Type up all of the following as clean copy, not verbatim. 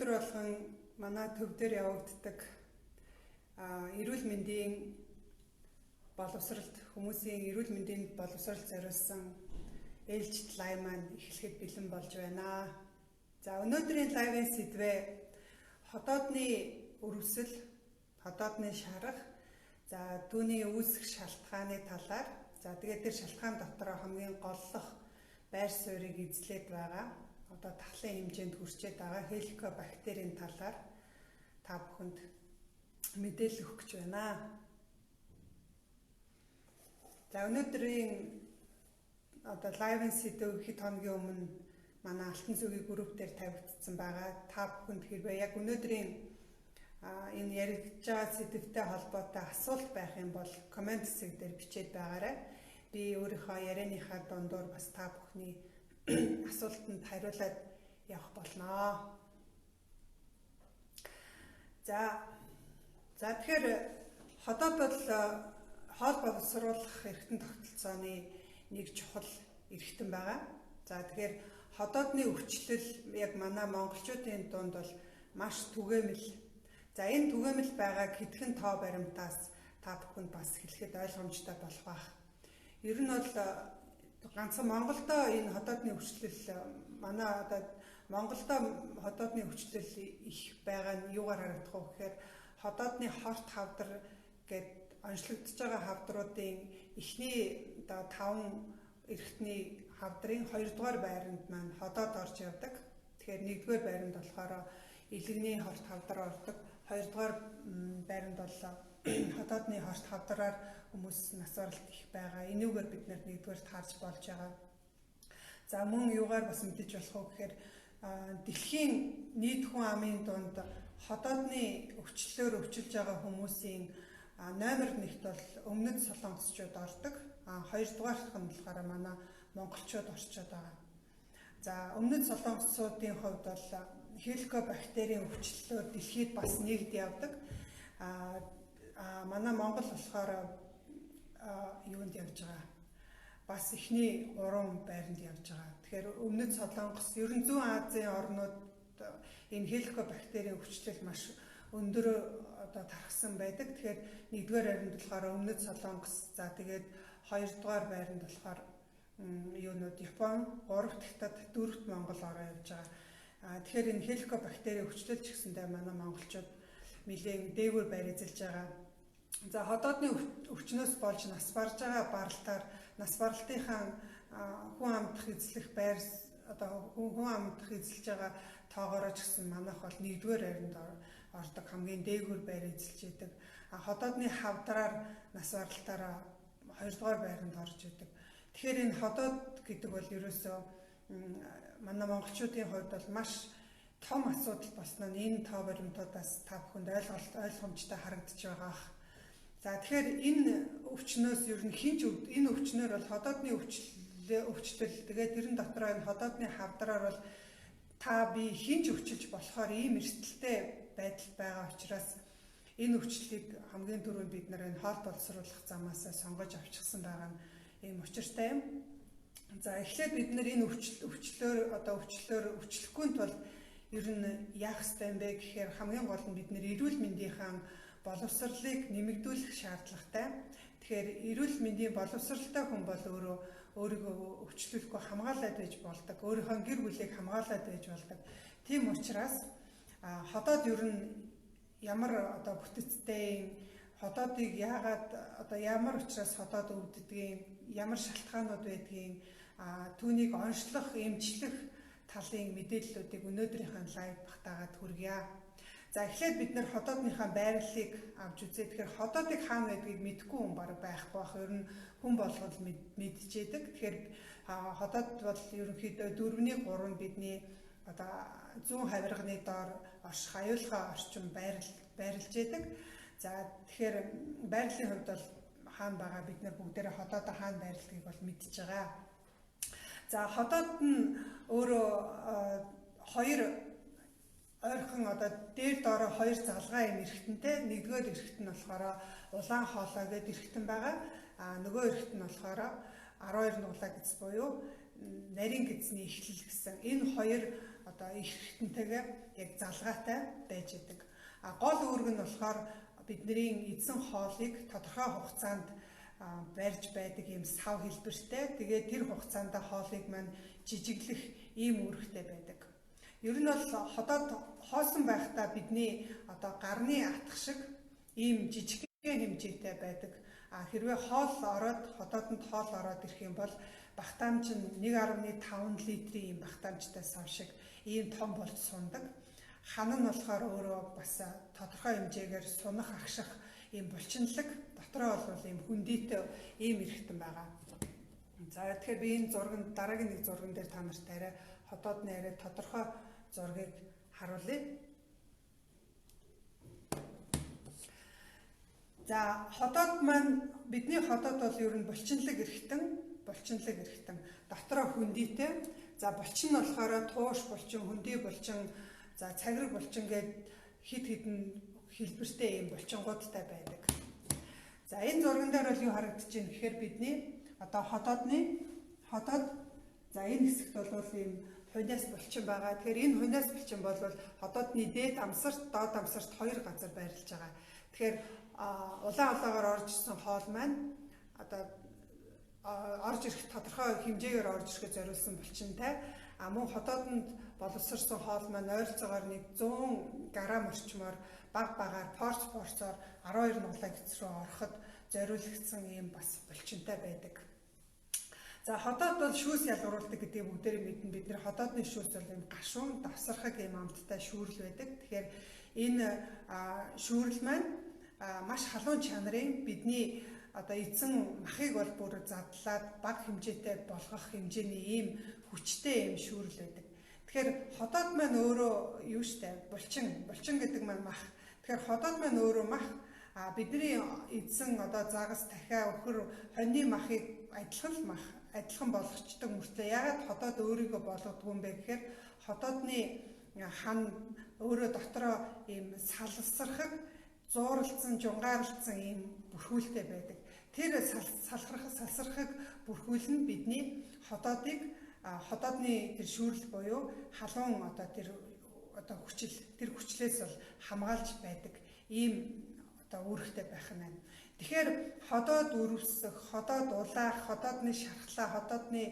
өдөр болгон манай төв дээр явагддаг эрүүл мэндийн боловсролд хүмүүсийн эрүүл мэндийн боловсролд зориулсан ээлжид лайв маань эхлэхэд бэлэн болж байна. За өнөөдрийн лайвын сэдвээ хотоодны өрөвсөл, хотоодны шарах, за түүний үүсэх шалтгааны талаар, за тэгээд тэр шалтгаан дотор хамгийн голлох байр суурийг эзлээд байгаа. Одоо тахлын хэмжээнд хүрчээд байгаа хеликобактерийн талаар та бүхэнд мэдээлэл өгөх гэж байна. За өнөөдрийн одоо лайвын сэдв хэд хоногийн өмнө манай Алтан зүгийн групп дээр тавигдсан байгаа. Та бүхэнд хэрвээ яг өнөөдрийн энэ яригдж байгаа сэдвтэй холбоотой асуулт байх юм бол комент хэсэг дээр бичээд байгаарай. Би өөрийнхөө ярианыхаа дундуур бас та бүхний асуултанд хариулаад явах болно. За тэгэхээр хотод бол хоол боловсруулах эрхтэн тогтолцооны нэг чухал эрхтэн байгаа. За тэгэхээр хотоодны өвчлөл яг манай монголчуудын дунд бол маш түгээмэл. За энэ түгээмэл байгааг хэдхэн тоо баримтаас та бүхэнд бас хэлэхэд ойлгомжтой болох байх. Ер нь бол ганцхан Монголдо энэ хотоодны өвчлөл манай одоо Монголдо хотоодны өвчлөл их байгаа нь юугаар харагдах вэ гэхээр хотоодны хорт хавдар гэд онцлогдож байгаа хавдруудын эхний одоо 5 эрхтний хавдрын 2 дугаар байранд маань хотоод орж явдаг. Тэгэхээр 1-р байранд болохоор илэгний хорт хавдар ордог. 2 дугаар байранд бол хотоодны хорт хавдраар хүмүүс нас баралт их байгаа. Энүүгээр бид нар 1-р таарч болж байгаа. За мөн юугаар бас мэдэж болох вэ гэхээр дэлхийн нийт хүн амын дунд хотоодны өвчлөлөөр өвчилж байгаа хүмүүсийн номер 1-т бол өмнөд солонгосчууд ордог. 2 дугаарт нь болохоор манай монголчууд орчод байгаа. За өмнөд солонгосчуудын хувьд бол хеликобактерийн өвчлөлөөр дэлхийд бас нэгд явдаг. Манай Монгол болохоор юунд явж байгаа? Бас эхний 3 байранд явж байгаа. Тэгэхээр өмнөд солонгос, ер нь зүүн Азийн орнууд энэ хеликобактерийн өвчлөл маш өндөр одоо тархсан байдаг. Тэгэхээр 1-р байранд болохоор өмнөд солонгос, за тэгээд 2 дугаар байранд болохоор юунууд Япон, 3 дахьтад 4-т Монгол ороо явж байгаа. Тэгэхээр энэ хеликобактерийн өвчлөл ч гэсэндээ манай монголчууд нэлээд дээгүүр байр эзэлж байгаа. За хотоодны өвчнөөс болж нас барж байгаа баралтаар нас баралтынхаа хүн амдах эзлэх байр одоо хүн амдах эзэлж байгаа тоогоороо ч гэсэн манайх бол 1-р байранд ордог, хамгийн дээгүүр байр эзэлж идэг. Хотоодны хавдраар нас баралтаараа 2 дугаар байранд орж идэг. Тэгэхээр энэ хотоод гэдэг бол ерөөсөө манай монголчуудын хувьд бол маш том асуудал болсноо энэ тоо баримтуудаас та бүхэнд ойлгомжтой харагдаж байгаа. За тэгэхээр энэ өвчнөөс ер нь хинч энэ өвчнөр бол хотоодны өвчлөл тэгээд тэрэн дотроо энэ хотоодны хавдраар бол та би хинч өвчилж болохоор ийм эрсдэлтэй байдал байгаа учраас энэ өвчлөлийг хамгийн түрүүнд бид нар энэ хоол боловсруулах замаас сонгож авчихсан байгаа нь ийм учиртай юм. За эхлээд бид нар энэ өвчлөлөөр бол ер нь яах ёстой юм бэ гэхээр хамгийн гол нь бид нар эрүүл мэндийнхаа боловсролыг нэмэгдүүлэх шаардлагатай. Тэгэхээр эрүүл мэндийн боловсролтой хүн бол өөрийгөө өвчлөлгүй хамгаалаад байж болдог, өөрийнхөө гэр бүлийг хамгаалаад байж болдог. Тийм учраас хотоод ер нь ямар одоо бүтэцтэй хотоодыг яагаад одоо ямар учраас хотоод өвддгийг, ямар шалтгаанууд байдгийг түүнийг онцлох, эмчлэх талын мэдээллүүдийг өнөөдрийнхээ лайв багтаагаад хүргье. За эхлээд бид нэр хотоодныхаа байрлалыг авч үзээ. Тэгэхээр хотоодыг хаана байдгийг мэдэхгүй хүн бараг байхгүй бах. Ер нь хүн болгол мэдчихэдэг. Тэгэхээр хотоод бол ерөнхийдөө 4-ний 3 бидний одоо зүүн хавирганы доор орших аюулгүй орчин байрлаж яадаг. За тэгэхээр байрлалын хувьд бол хаана байгаа бид нар бүгдээрээ хотоодоо хаана байрладгийг бол мэдж байгаа. За хотоод нь өөрөө 2 ойрхон одоо дээр доороо 2 залгаа юм эрхтэнтэй. 1-р эрхт нь болохоор улаан хоолой гэдэг эрхтэн байгаа. Нөгөө эрхт нь болохоор 12 нуглаа гэж буюу нарийн гэзний эхлэл гэсэн энэ хоёр одоо их хэрэгтэнтэйгээ яг залгаатай байж идэг. Гол үүрэг нь болохоор бидний эзэн хоолыг тодорхой хугацаанд барьж байдаг ийм сав хэлбэртэй. Тэгээд тэр хугацаанд хоолыг маань жижиглэх ийм үүрэгтэй байдаг. Ер нь бол ходоод хоосон байхдаа бидний одоо гарны атгах шиг ийм жижигхэн хэмжээтэй байдаг. Хэрвээ хоол ороод ходоодонд хоол ороод ирэх юм бол багтаамж нь 1.5 литрийн ийм багтаамжтай сав шиг ийм том болж сундаг. Хан нь болохоор өөрөө бас тодорхой хэмжээгээр сунах агших ийм булчинлаг, дотроо бол ийм хүндийтэй ийм эрхтэн байгаа. За тэгэхээр би энэ зурганд дараагийн нэг зурган дээр та нарт арай ходоодны арай тодорхой зургийг харуулъя. За ходоод маань бидний ходоод бол ер нь булчинлаг эрхтэн, дотроо хүндийтэй. За булчин нь болохоор тууш булчин, хөндөй булчин, за цаграг булчин гээд хид хідэн хэлбэртэй ийм булчингуудтай байдаг. За энэ зурган дээр бол юу харагдаж байна гэхээр бидний одоо ходоод за энэ хэсэгт бол ийм хуниас булчин байгаа. Тэгэхээр энэ хуниас булчин бол ходоодны дээд амсарт, доод амсарт хоёр газар байрлаж байгаа. Тэгэхээр улаан орж ирсэн хоол маань одоо орж ирэх тодорхой хэмжээгээр орж ирэхэд зориулсан булчинтай. Мөн ходоодонд боловсрсон хоол маань ойролцоогоор нэг 100 грамм орчмоор багаар порцоор 12 нуглаа гэц рүү ороход зориулагдсан ийм бас булчинтай байдаг. За ходоод бол шүүс ялгаруулдаг гэдгийг бүгдээрээ мэднэ. Бид нэр ходоодны шүүс бол ийм гашуун, давсархаг ийм амттай шүүрэл байдаг. Тэгэхээр энэ шүүрэл маань маш халуун чанарын бидний одоо эзэн махыг бол бүр задлаад бага хэмжээтэй болгох хэмжээний ийм хүчтэй ийм шүүрэл байдаг. Тэгэхээр ходоод маань өөрөө юу штэ булчин гэдэг маань мах. Тэгэхээр ходоод маань өөрөө мах бидний эзэн одоо загас дахиа өхөр хоньны махыг адилхан болгочдөг мөртлөө яагаад ходоод өөрийгөө болгодгүй юм бэ гэхээр ходоодны хан өөрөө дотроо ийм салсархаг зууралцсан, жунгаарлцсан ийм бүрхүүлтэй байдаг. Тэр салсархаг бүрхүүл нь бидний ходоодны тэр шүүрэл буюу халуун одоо тэр хүчлээс бол хамгаалж байдаг ийм одоо үүрэгтэй байх нь байна. Тэгэхээр ходоод өрөвсөх, ходоод улаах, ходоодны шархлаа, ходоодны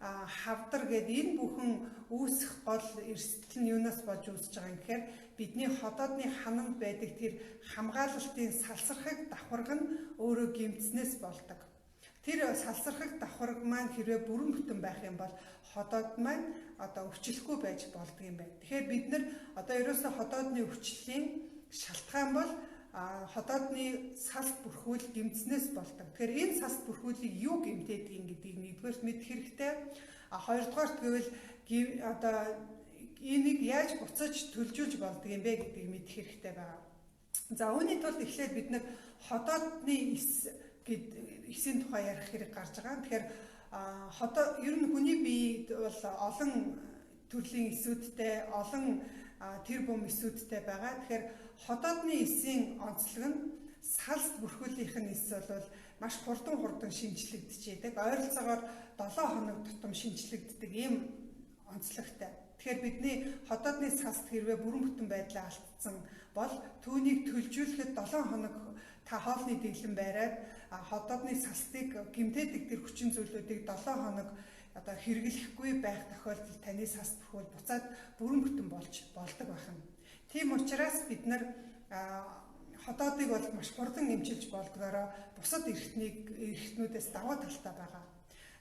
хавдар гэдэг энэ бүхэн үүсэх гол эрсдэл нь юунаас болж үүсэж байгаа юм гэхээр бидний ходоодны хананд байдаг тэр хамгаалалтын салсархаг давхарга нь өөрөө гэмтснээс болдог. Тэр салсархаг давхарга маань хэрвээ бүрэн бүтэн байх юм бол ходоод маань одоо өвчлөхгүй байж болдог юм байна. Тэгэхээр бид нар одоо ерөөсөө ходоодны өвчлөлийн шалтгаан бол ходоодны салт бүрхүүл гэмтснээс болдог. Тэгэхээр энэ салт бүрхүүлийг юу гэмтээдэг юм гэдгийг нэгдүгээрт мэдэх хэрэгтэй. Хоёрдугаарт гэвэл одоо энийг яаж буцаж төлжүүлж болдог юм бэ гэдгийг мэдэх хэрэгтэй байгаа. За үүний тулд эхлээд бид нар ходоодны эсийн тухай ярих хэрэг гарч байгаа. Тэгэхээр ер нь хүний биед бол олон төрлийн эсүүдтэй, олон тэр бум эсүүдтэй байгаа. Тэгэхээр ходоодны эсийн онцлог нь салст бүрхүүлийнх нь эс бол маш хурдан шинжлэгдэж байдаг. Ойролцоогоор 7 хоног тутам шинжлэгддэг ийм онцлогтой. Тэгэхээр бидний ходоодны салст хэрвээ бүрэн бүтэн байдлаа алдсан бол түүнийг төлжүүлэхэд 7 хоног та хоолны дэглэн байраад ходоодны салтыг гэмтээдэг тэр хүчин зүйлүүдийг 7 хоног одоо хэрэглэхгүй байх тохиолдолд таны салст бүрхүүл буцаад бүрэн бүтэн болж болдог байна. Тийм учраас бид нар ходоодыг бол маш хурдан эмчилж болдгоороо бусад эрхтнүүдээс даваа талтай байгаа.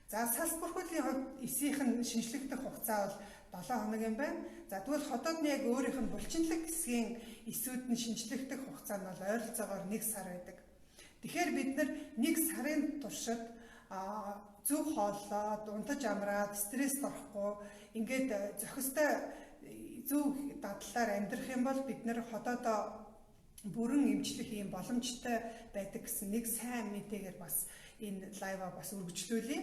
За салст бүрхүүлийн хувьд эсийнх нь шинжлэгдэх хугацаа бол 7 хоног юм байна. За тэгвэл ходоодны яг өөрийнх нь булчинлаг хэсгийн эсүүд нь шинжлэгдэх хугацаа нь бол ойролцоогоор 1 сар байдаг. Тэгэхээр бид нар 1 сарын туршид зөв хооллоод, унтаж амраад, стресст орохгүй, ингээд зохистой зөв дадлаар амьдрах юм бол бид нар ходоодоо бүрэн эмчлэх юм боломжтой байдаг гэсэн нэг сайн мэдээгээр бас энэ лайва бас үргэлжлүүлье.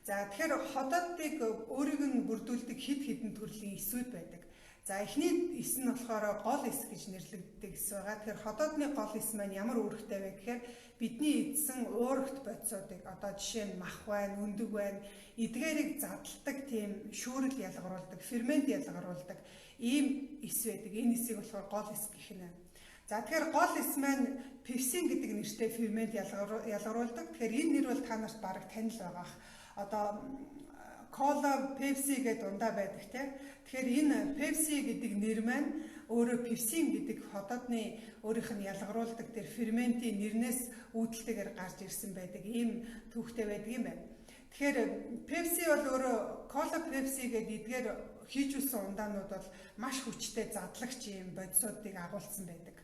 За тэгэхээр ходоодыг өөрийг нь бүрдүүлдэг хэд хэдэн төрлийн эсүүд байдаг. За эхний эс нь болохоор гол эс гэж нэрлэгддэг эс байгаа. Тэгэхээр хотоодны гол эс маань ямар үүрэгтэй вэ гэхээр бидний эдсэн уурэгт бодисуудыг одоо жишээ нь мах байна, өндөг байна, эдгээрийг задалдаг тийм шүүрэл ялгаруулдаг, фермент ялгаруулдаг ийм эс байдаг. Энэ эсийг болохоор гол эс гэх нь. За тэгэхээр гол эс маань пепсин гэдэг нэртэй фермент ялгаруулдаг. Тэгэхээр энэ нэр бол та нарт бараг танил байгаа. Одоо кола, пепси гэдэг дундаа байдаг тийм. Тэгэхээр энэ пепси гэдэг нэр маань өөрөө пепсин гэдэг хотоодны өөрийнх нь ялгаруулдаг тэр ферментийн нэрнээс үүдэлтэйгээр гарч ирсэн байдаг. Ийм түүхтэй байдаг юм байна. Тэгэхээр пепси бол өөрөө кола, пепси гэдэг эдгээр хийж үсэн ундаанууд бол маш хүчтэй задлагч ийм бодисуудыг агуулсан байдаг.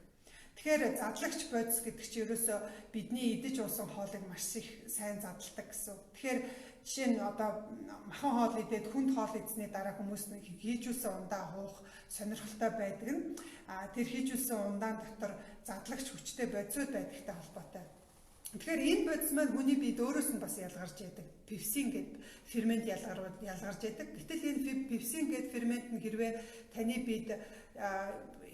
Тэгэхээр задлагч бодис гэдэг чинь ерөөсөө бидний идэж уусан хоолыг маш их сайн задалдаг гэсэн. Тэгэхээр жишээ нь одоо махан хоол идээд хүнд хоол идсний дараа хүмүүс хийжүүлсэн ундаа хуух сонирхолтой байдаг нь тэр хийжүүлсэн ундаан дотор задлагч хүчтэй бодисууд байдагтай холбоотой. Тэгэхээр энэ бодис маань хүний биед өөрөөс нь бас ялгарч яадаг. Пепсин гэдэг фермент ялгарч яадаг. Гэтэл энэ пепсин гэдэг фермент нь хэрвээ таны биед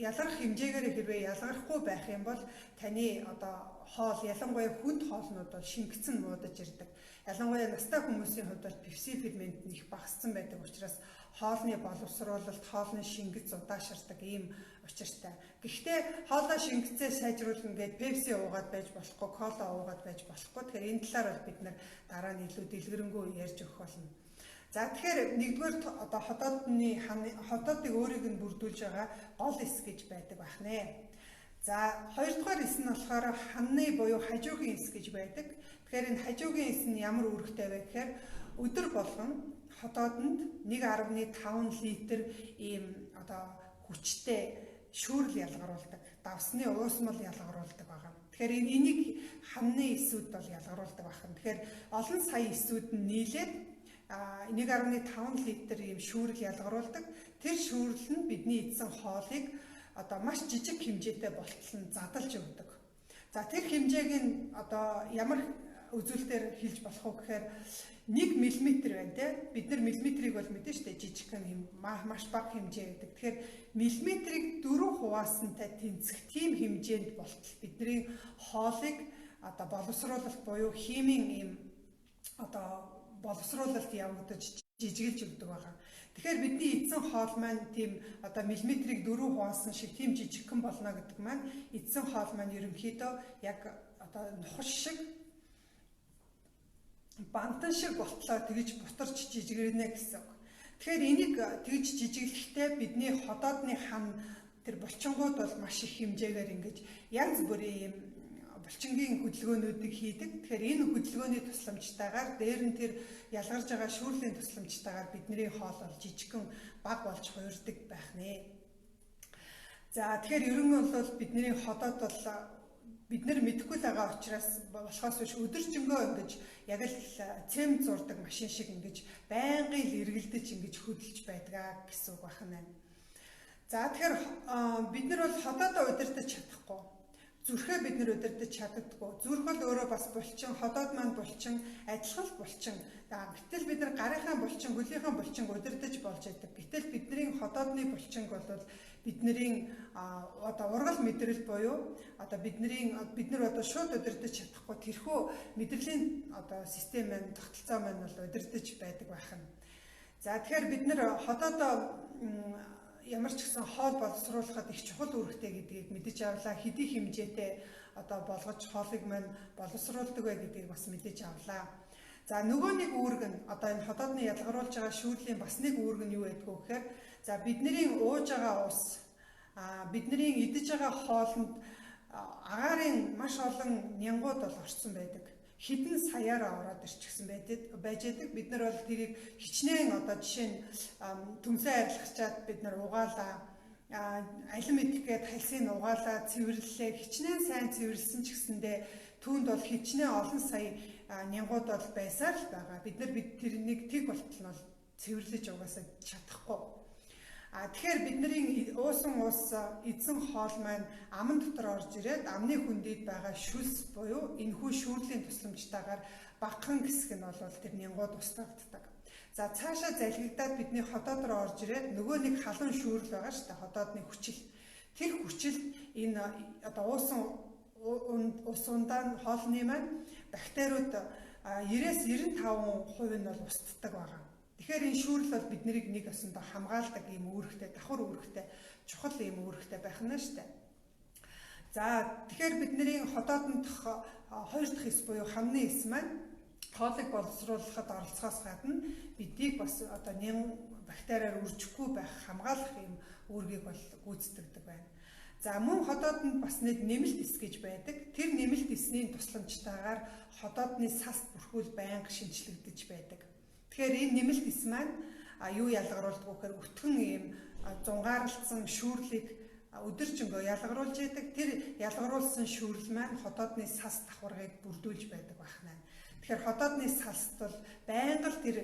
ялгарх хэмжээгээр хэрвээ ялгархгүй байх юм бол таны одоо хоол ялангуяа хүнд хоолнууд бол шингэцэн муудаж ирдэг. Ялангуяа настай хүмүүсийн хувьд бол пепсин фермент нь их багассан байдаг учраас хоолны боловсруулалт, хоолны шингэц удаашрдаг ийм учиртай. Гэхдээ хоолой шингэцээ сайжруулна гэд пепси уугаад байж болохгүй, кола уугаад байж болохгүй. Тэгэхээр энэ талаар бол бид нар дараа нь илүү дэлгэрэнгүй ярьж өгөх болно. За тэгэхээр нэгдүгээр одоо хотоодыг өөрийг нь бүрдүүлж байгаа гол эс гэж байдаг бахнэ. За хоёрдугаар эс нь болохоор ханны буюу хажуугийн эс гэж байдаг. Тэгэхээр энэ хажуугийн эс нь ямар үүрэгтэй вэ гэхээр өдөр болгон хотоодонд 1.5 литр ийм одоо хүчтэй шүүрэл ялгаруулдаг, давсны уусмал ялгаруулдаг байгаа. Тэгэхээр энийг ханны эсүүд бол ялгаруулдаг байна. Тэгэхээр олон сая эсүүд нь нийлээд 1.5 литр ийм шүүрэл ялгаруулдаг. Тэр шүүрэл нь бидний идсэн хоолыг одоо маш жижиг хэмжээтэй болтол нь задалж өгдөг. За тэр хэмжээг нь одоо ямар үзүүлэлтээр хэлж болох вэ гэхээр 1 мм байна те. Бид нар миллиметрийг бол мэдэн штэ жижигхэн маш бага хэмжээ гэдэг. Тэгэхээр миллиметрийг 4 хуваасантай тэнцэх тийм хэмжээнд болтол бидний хоолыг одоо боловсруулалт буюу химийн ийм одоо боловсруулалт явагдаж жижигэлж өгдөг байгаа. Тэгэхээр бидний эдсэн хоол маань тийм одоо миллиметрийг 4 хуваасан шиг тийм жижигхэн болно гэдэг маань эдсэн хоол маань ерөнхийдөө яг одоо нухаш шиг бантан шиг болтлоо тэгж бутарч жижигэрнэ гэсэн үг. Тэгэхээр энийг тэгж жижиглэхдээ бидний хотоодны хан тэр булчингууд бол маш их хэмжээгээр ингэж янз бүрийн юм булчингийн хөдөлгөөнүүдийг хийдэг. Тэгэхээр энэ хөдөлгөөний тусламжтайгаар дээр нь тэр ялгарж байгаа шүүрлийн тусламжтайгаар бидний хоол бол жижигхэн баг болж хуурдаг байх нэ. За тэгэхээр ер нь бол бидний хотоод бол бид нар мэдэхгүй л байгаа учраас болохоос биш өдөржингөө ингэж яг л цэм зурдаг машин шиг ингэж байнгын л эргэлдэж ингэж хөдөлж байдгаа гэсэн үг байна. За тэгэхээр бид нар бол хотоодоо удирдах чадахгүй. Зүрхээ бид нар удирдах чаддаггүй. Зүрх бол өөрөө бас булчин, хотоод маань булчин, адилхан булчин. Гэтэл бид нар гарынхаа булчин, хөлийнхаа булчин удирдах болж байдаг. Гэтэл бидний хотоодны булчин бол бидний одоо ургал мэдрэл буюу одоо бид нар одоо шууд удирдах чадахгүй тэрхүү мэдрэлийн одоо систем маань тогтолцоо маань бол удирдах байдаг байна. За тэгэхээр бид нар хотоодоо ямар ч гэсэн хоол боловсруулахад их чухал үүрэгтэй гэдгийг мэдэж авлаа. Хэдий хэмжээтэй одоо болгож хоолыг маань боловсруулдаг вэ гэдгийг бас мэдэж авлаа. За нөгөө нэг үүрэг нь одоо энэ хотоодны ялгаруулж байгаа шүүрлийн бас нэг үүрэг нь юу байдг вэ гэхээр за бидний ууж байгаа ус бидний идэж байгаа хоолнд агаарын маш олон нянгууд бол орсон байдаг. Хэдэн саяараа ороод ирчихсэн байж байдаг. Бид нар бол тэрийг хичнээн одоо жишээ нь төмсөө арилгачаад бид нар угаалаа. Алим идэх гээд хальсыг угаалаа, цэвэрлэлээ. Хичнээн сайн цэвэрлсэн ч гэсэндээ түүнд бол хичнээн олон сая нянгууд бол байсаар л байгаа. Бид тэрнийг тэг болтол нь бол цэвэрлэж угаасаа чадахгүй. Тэгэхээр бидний уусан ус эзэн хоол маань аман дотор орж ирээд амны хүндийд байгаа шүлс буюу энэхүү шүүрлийн тусламжтайгаар багахан хэсэг нь бол тэр нянгууд устгагддаг. За цаашаа залгигдаад бидний хотод руу орж ирээд нөгөө нэг халуун шүүрэл байгаа шүү дээ. Хотоодны хүчил. Тэр хүчил энэ одоо ус ундаа хоолны маань бактериуд 90-с 95% нь бол устддаг байгаа. Тэгэхээр энэ шүүрэл бол биднийг нэг осондоо хамгаалдаг юм үүрэгтэй, давхар үүрэгтэй, чухал юм үүрэгтэй байх нь шүү дээ. За тэгэхээр бидний хотоодонд хоёр дахь эс буюу хамны эс маань хоолыг боловсруулахад оролцохоос гадна бидийг бас одоо ням бактериар үржихгүй байх хамгаалах юм үүргийг бол гүйцэтгэдэг байна. За мөн хотоодонд бас нэг нэмэлт эс гэж байдаг. Тэр нэмэлт эсний тусламжтайгаар хотоодны сас бүрхүүл байнга шинжлэгдэж байдаг. Тэгэхээр энэ нэмэлт эс маань юу ялгаруулдаг вэ гэхээр өтгөн ийм зунгаарлцсан шүүрлийг өдөржингөө ялгаруулж яадаг. Тэр ялгаруулсан шүүрэл маань хотоодны сас давхаргыг бүрдүүлж байдаг байна. Тэгэхээр хотоодны салст бол байнга л тэр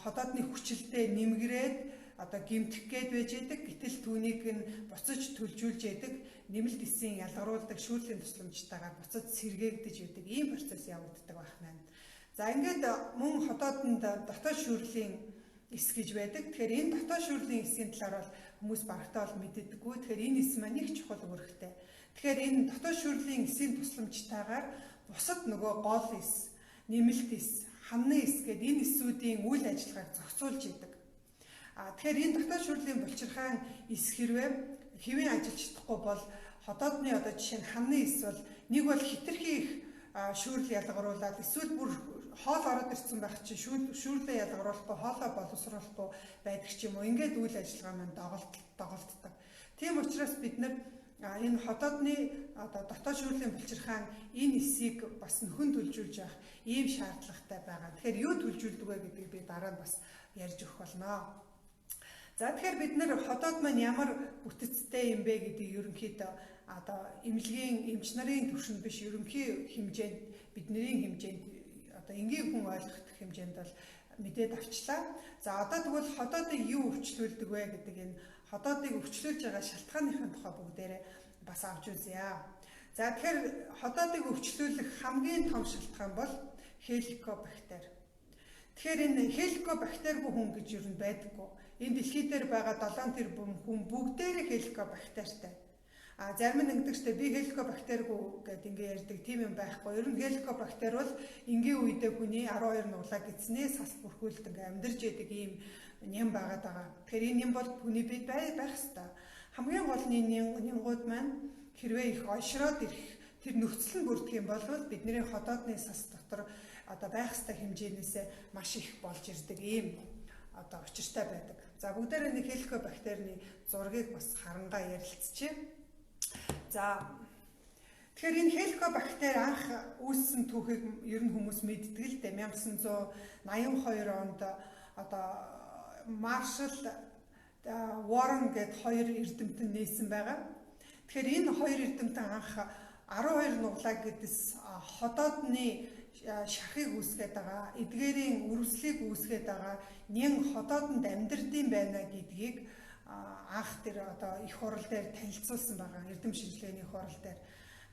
хотоодны хүчилдээ нэмгрээд одоо гэмтэх гээд байж байдаг. Гэтэл түүнийг нь буцаж төлжүүлж яадаг, нэмэлт эсийн ялгаруулдаг шүүрлийн тусламжтайгаар буцаж сэргээгдэж яадаг ийм процесс явагддаг байна. За ингээд мөн хотоодонд дотоод шүүрлийн эс гэж байдаг. Тэгэхээр энэ дотоод шүүрлийн эсийн талаар бол хүмүүс багтаа бол мэддэггүй. Тэгэхээр энэ эс маань их чухал үүрэгтэй. Тэгэхээр энэ дотоод шүүрлийн эсийн тусламжтайгаар бусад нөгөө гол эс, нэмэлт эс, хамны эс гэдэг энэ эсүүдийн үйл ажиллагааг зохицуулж идэг. Тэгэхээр энэ дотоод шүүрлийн булчирхайн эс хэрвээ хэвийн ажиллаж чадахгүй бол хотоодны одоо жишээ нь хамны эс бол нэг бол хитрхи их шүүрэл ялгаруулад эсвэл бүр хоол ороод ирсэн байх чинь шүүрлээ ялгаруулахгүй хоолоо боловсруулахгүй байдаг ч юм уу. Ингээд үйл ажиллагаа маань доголддог. Тийм учраас бид нар энэ хотоодны одоо дотоод шүүрлийн булчирхайн энэ эсийг бас нөхөн төлжүүлж явах ийм шаардлагатай байгаа. Тэгэхээр юу төлжүүлдэг вэ гэдгийг би дараа нь бас ярьж өгөх болно. За тэгэхээр бид нар хотоод маань ямар бүтэцтэй юм бэ гэдгийг ерөнхийдөө одоо эмнэлгийн эмч нарын түвшинд биш ерөнхий хэмжээнд бидний хэмжээнд одоо энгийн хүн ойлгох хэмжээнд бол мэдээд авчлаа. За одоо тэгвэл хотоодыг юу өвчлүүлдэг вэ гэдэг энэ хотоодыг өвчлүүлж байгаа шалтгааныхын тухай бүгдээрээ бас авч үзье. За тэгэхээр хотоодыг өвчлүүлэх хамгийн том шалтгаан бол хеликобактер. Тэгэхээр энэ хеликобактергүй хүн гэж юу нь байдаггүй. Энэ дэлхий дээр байгаа 7 тэрбум хүн бүгдээрээ хеликобактертай. Зарим нь ингэдэгчтэй би хеликобактергүй гэдэг ингээ ярьдаг тийм юм байхгүй. Ер нь хеликобактер бол энгийн үедээ хүний 12 нуглаа гидснээ сас бүрхүүлдэг ингээ амьдарч яадаг ийм нэм байгаад байгаа. Тэгэхээр энэ нэм бол хүний бие байх ёстой. Хамгийн гол нь нэнгууд маань хэрвээ их ойшроод ирэх тэр нөхцөл нь бүрдэх юм бол бидний хотоодны сас дотор одоо байх ёстой хэмжээнээс маш их болж ирдэг ийм одоо учиртай байдаг. За бүгдээрээ нэг хеликобактерны зургийг бас харангаа ярилцчихъя. За тэгэхээр энэ хеликобактер анх үүссэн түүхийг ер нь хүмүүс мэддэг л дээ. 1982 онд одоо Маршал Warren гэдэг хоёр эрдэмтэн нээсэн байгаа. Тэгэхээр энэ хоёр эрдэмтэн анх 12 нуглаа гэдэс хотоодны шархыг үүсгээд байгаа, эдгээрийн үрвслийг үүсгээд байгаа нэн хотоодонд амьдрдсан байна гэдгийг анх тэр одоо их хурал дээр танилцуулсан байгаа. Эрдэм шинжилгээний их хурал дээр.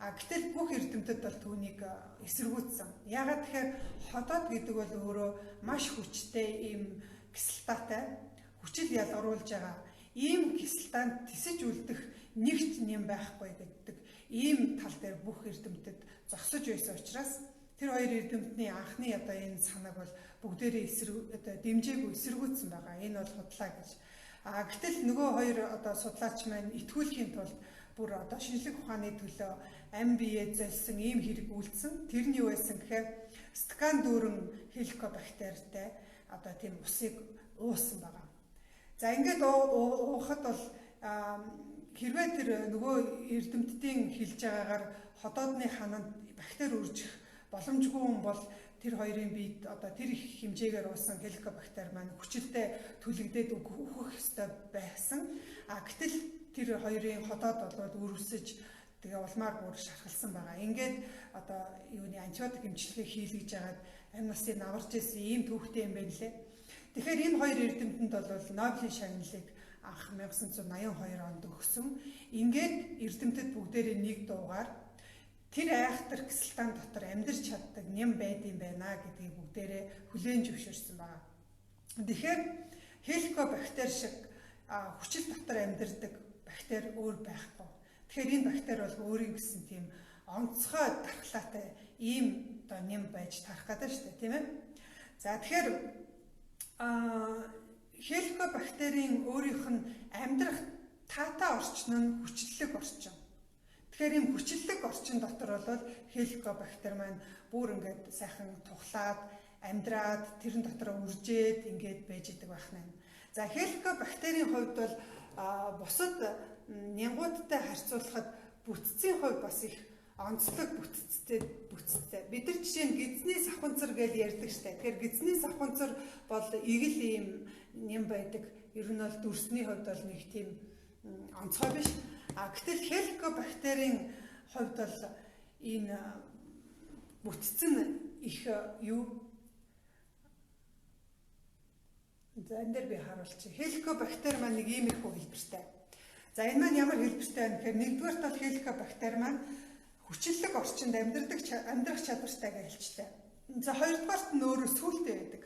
Гэтэл бүх эрдэмтэд бол түүнийг эсэргүүцсэн. Яагаад тэгэхээр хотоод гэдэг бол өөрөө маш хүчтэй ийм кислотатай, хүчил ялгаруулж байгаа. Ийм кислотанд тисэж үлдэх нэгч нэм байхгүй гэдэг ийм тал дээр бүх эрдэмтэд зогсож байсан учраас тэр хоёр эрдэмтний анхны одоо энэ санааг бол бүгдээрээ дэмжээгүй эсэргүүцсэн байгаа. Энэ бол худлаа гэж. Гэтэл нөгөө хоёр одоо судлаач маань итгүүлэхийн тулд бүр одоо шинжлэх ухааны төлөө ам бие золсон ийм хэрэг үйлдсэн. Тэр нь юу байсан гэхээр стакан дүүрэн хеликобактертэй одоо тийм усыг уусан байгаа. За ингээд уухад бол хэрвээ тэр нөгөө эрдэмтдийн хэлж байгаагаар хотоодны хананд бактери үржих боломжгүй юм бол тэр хоёрын биед одоо тэр их хэмжээгээр уусан хеликобактер маань хүчилдээ түлэгдээд өөхөх ёстой байсан. Гэтэл тэр хоёрын хотоод болоод үрвсэж тэгээ улмаар бүр шархалсан байгаа. Ингээд одоо юуны антибиотик эмчилгээ хийлгэж яагаад амь насыг наварж ирсэн ийм төвхтэй юм байна лээ. Тэгэхээр энэ хоёр эрдэмтэнд бол Нобелийн шагналыг анх 1982 онд өгсөн. Ингээд эрдэмтэд бүгдээрээ нэг дуугаар тэр айхтар кислотан дотор амьдарч чаддаг нэм байд юм байна гэдгийг бүгдээрээ хүлээн зөвшөөрсөн байна. Тэгэхээр хеликобактер шиг хүчил дотор амьдардаг бактери өөр байхгүй. Тэгэхээр энэ бактери бол өөрийн гэсэн тийм онцгой дархлаатай ийм одоо нэм байж тарах гэдэг шүү дээ, тийм ээ. За тэгэхээр хеликобактерийн өөрийнх нь амьдрах таатай орчин нь хүчлэлэг орчин. Тэгэхээр ийм хүчлэлэг орчин дотор бол хеликобактер маань бүр ингээд сайхан тухлаад амьдраад тэрэн дотор үржээд ингээд байж идэг байх нь. За хеликобактерийн хувьд бол бусад нянгуудтай харьцуулахад бүтцийн хувьд бас их онцлог бүтцтэй. Бид нар жишээ нь гидсний савханцар гэж ярьдаг штэ. Тэгэхээр гидсний савханцар бол игэл ийм нэм байдаг. Ер нь бол дүрсний хувьд бол нэг тийм онцгой биш. Гэтэл хеликобактерийн хувьд бол энэ бүтц нь их юу. За энэ дээр би харуулчих. Хеликобактер маань нэг ийм их хэлбэртэй. За энэ маань ямар хэлбэртэй вэ гэхээр нэгдүгээрт бол хеликобактер маань хүчлэлэг орчинд амьдрах чадвартай гэж хэлжлээ. За хоёрдугаарт нь өөрөө сүүлтэй байдаг.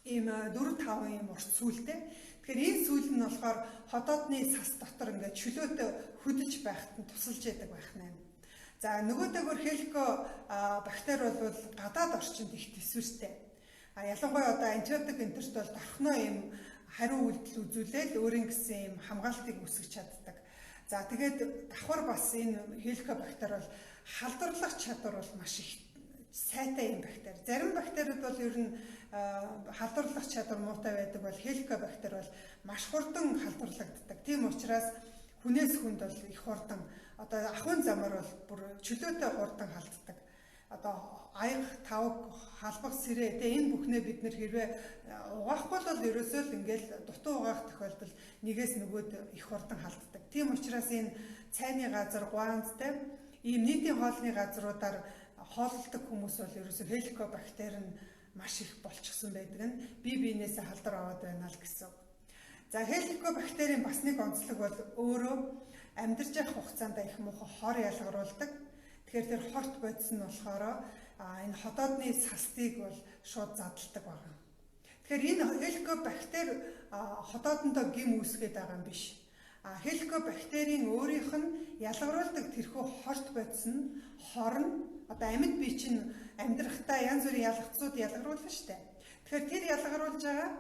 Ийм 4-5 ийм урт сүүлтэй. Тэгэхээр энэ сүүл нь болохоор ходоодны сас дотор ингээд чөлөөтэй хөдөж байхад нь тусалж яадаг байх нь. За нөгөөдөөгөр хеликобактер бол гадаад орчинд их төсвөртэй. Ялангуяа одоо антибиотик энтерт бол дорхноо ийм хариу үйлдэл үзүүлээд өөрийн гэсэн ийм хамгаалтыг үүсгэж чаддаг. За тэгээд давхар бас энэ хеликобактер бол халдварлах чадвар бол маш их сайтай юм бактери. Зарим бактериуд бол ер нь халдварлах чадвар муутай байдаг бол хеликобактер бол маш хурдан халдварлагддаг. Тийм учраас хүнээс хүнд бол их хурдан одоо ахуйн замаар бол бүр чөлөөтэй хурдан халддаг. Одоо аяг, тавг, халбах сэрээ энэ бүхнээ бид нэр хэрвээ угаахгүй бол ерөөсөө л ингээл дутуу угаах тохиолдолд нэгээс нөгөөд их хурдан халддаг. Тийм учраас энэ цайны газар, гуанзтай ийм нийтийн хоолны газруудаар хооллдог хүмүүс бол ерөөсөө хеликобактер нь маш их болчихсон байдаг нь бие биенээсээ халдвар аваад байна л гэсэн. За хеликобактерийн бас нэг онцлог бол өөрөө амьдарч явах хугацаанд их муухай хор ялгаруулдаг. Тэгэхээр тэр хорт бодис нь болохоор энэ ходоодны састыг бол шууд задалдаг байна. Тэгэхээр энэ хеликобактер ходоодондоо гим үүсгээд байгаа юм биш. Хеликобактерийн өөрийнх нь ялгаруулдаг тэрхүү хорт бодис нь хорн одоо амьд бие чинь амьдрахтаа янз бүрийн ялгцууд ялгаруулна шүү дээ. Тэгэхээр тэр ялгаруулж байгаа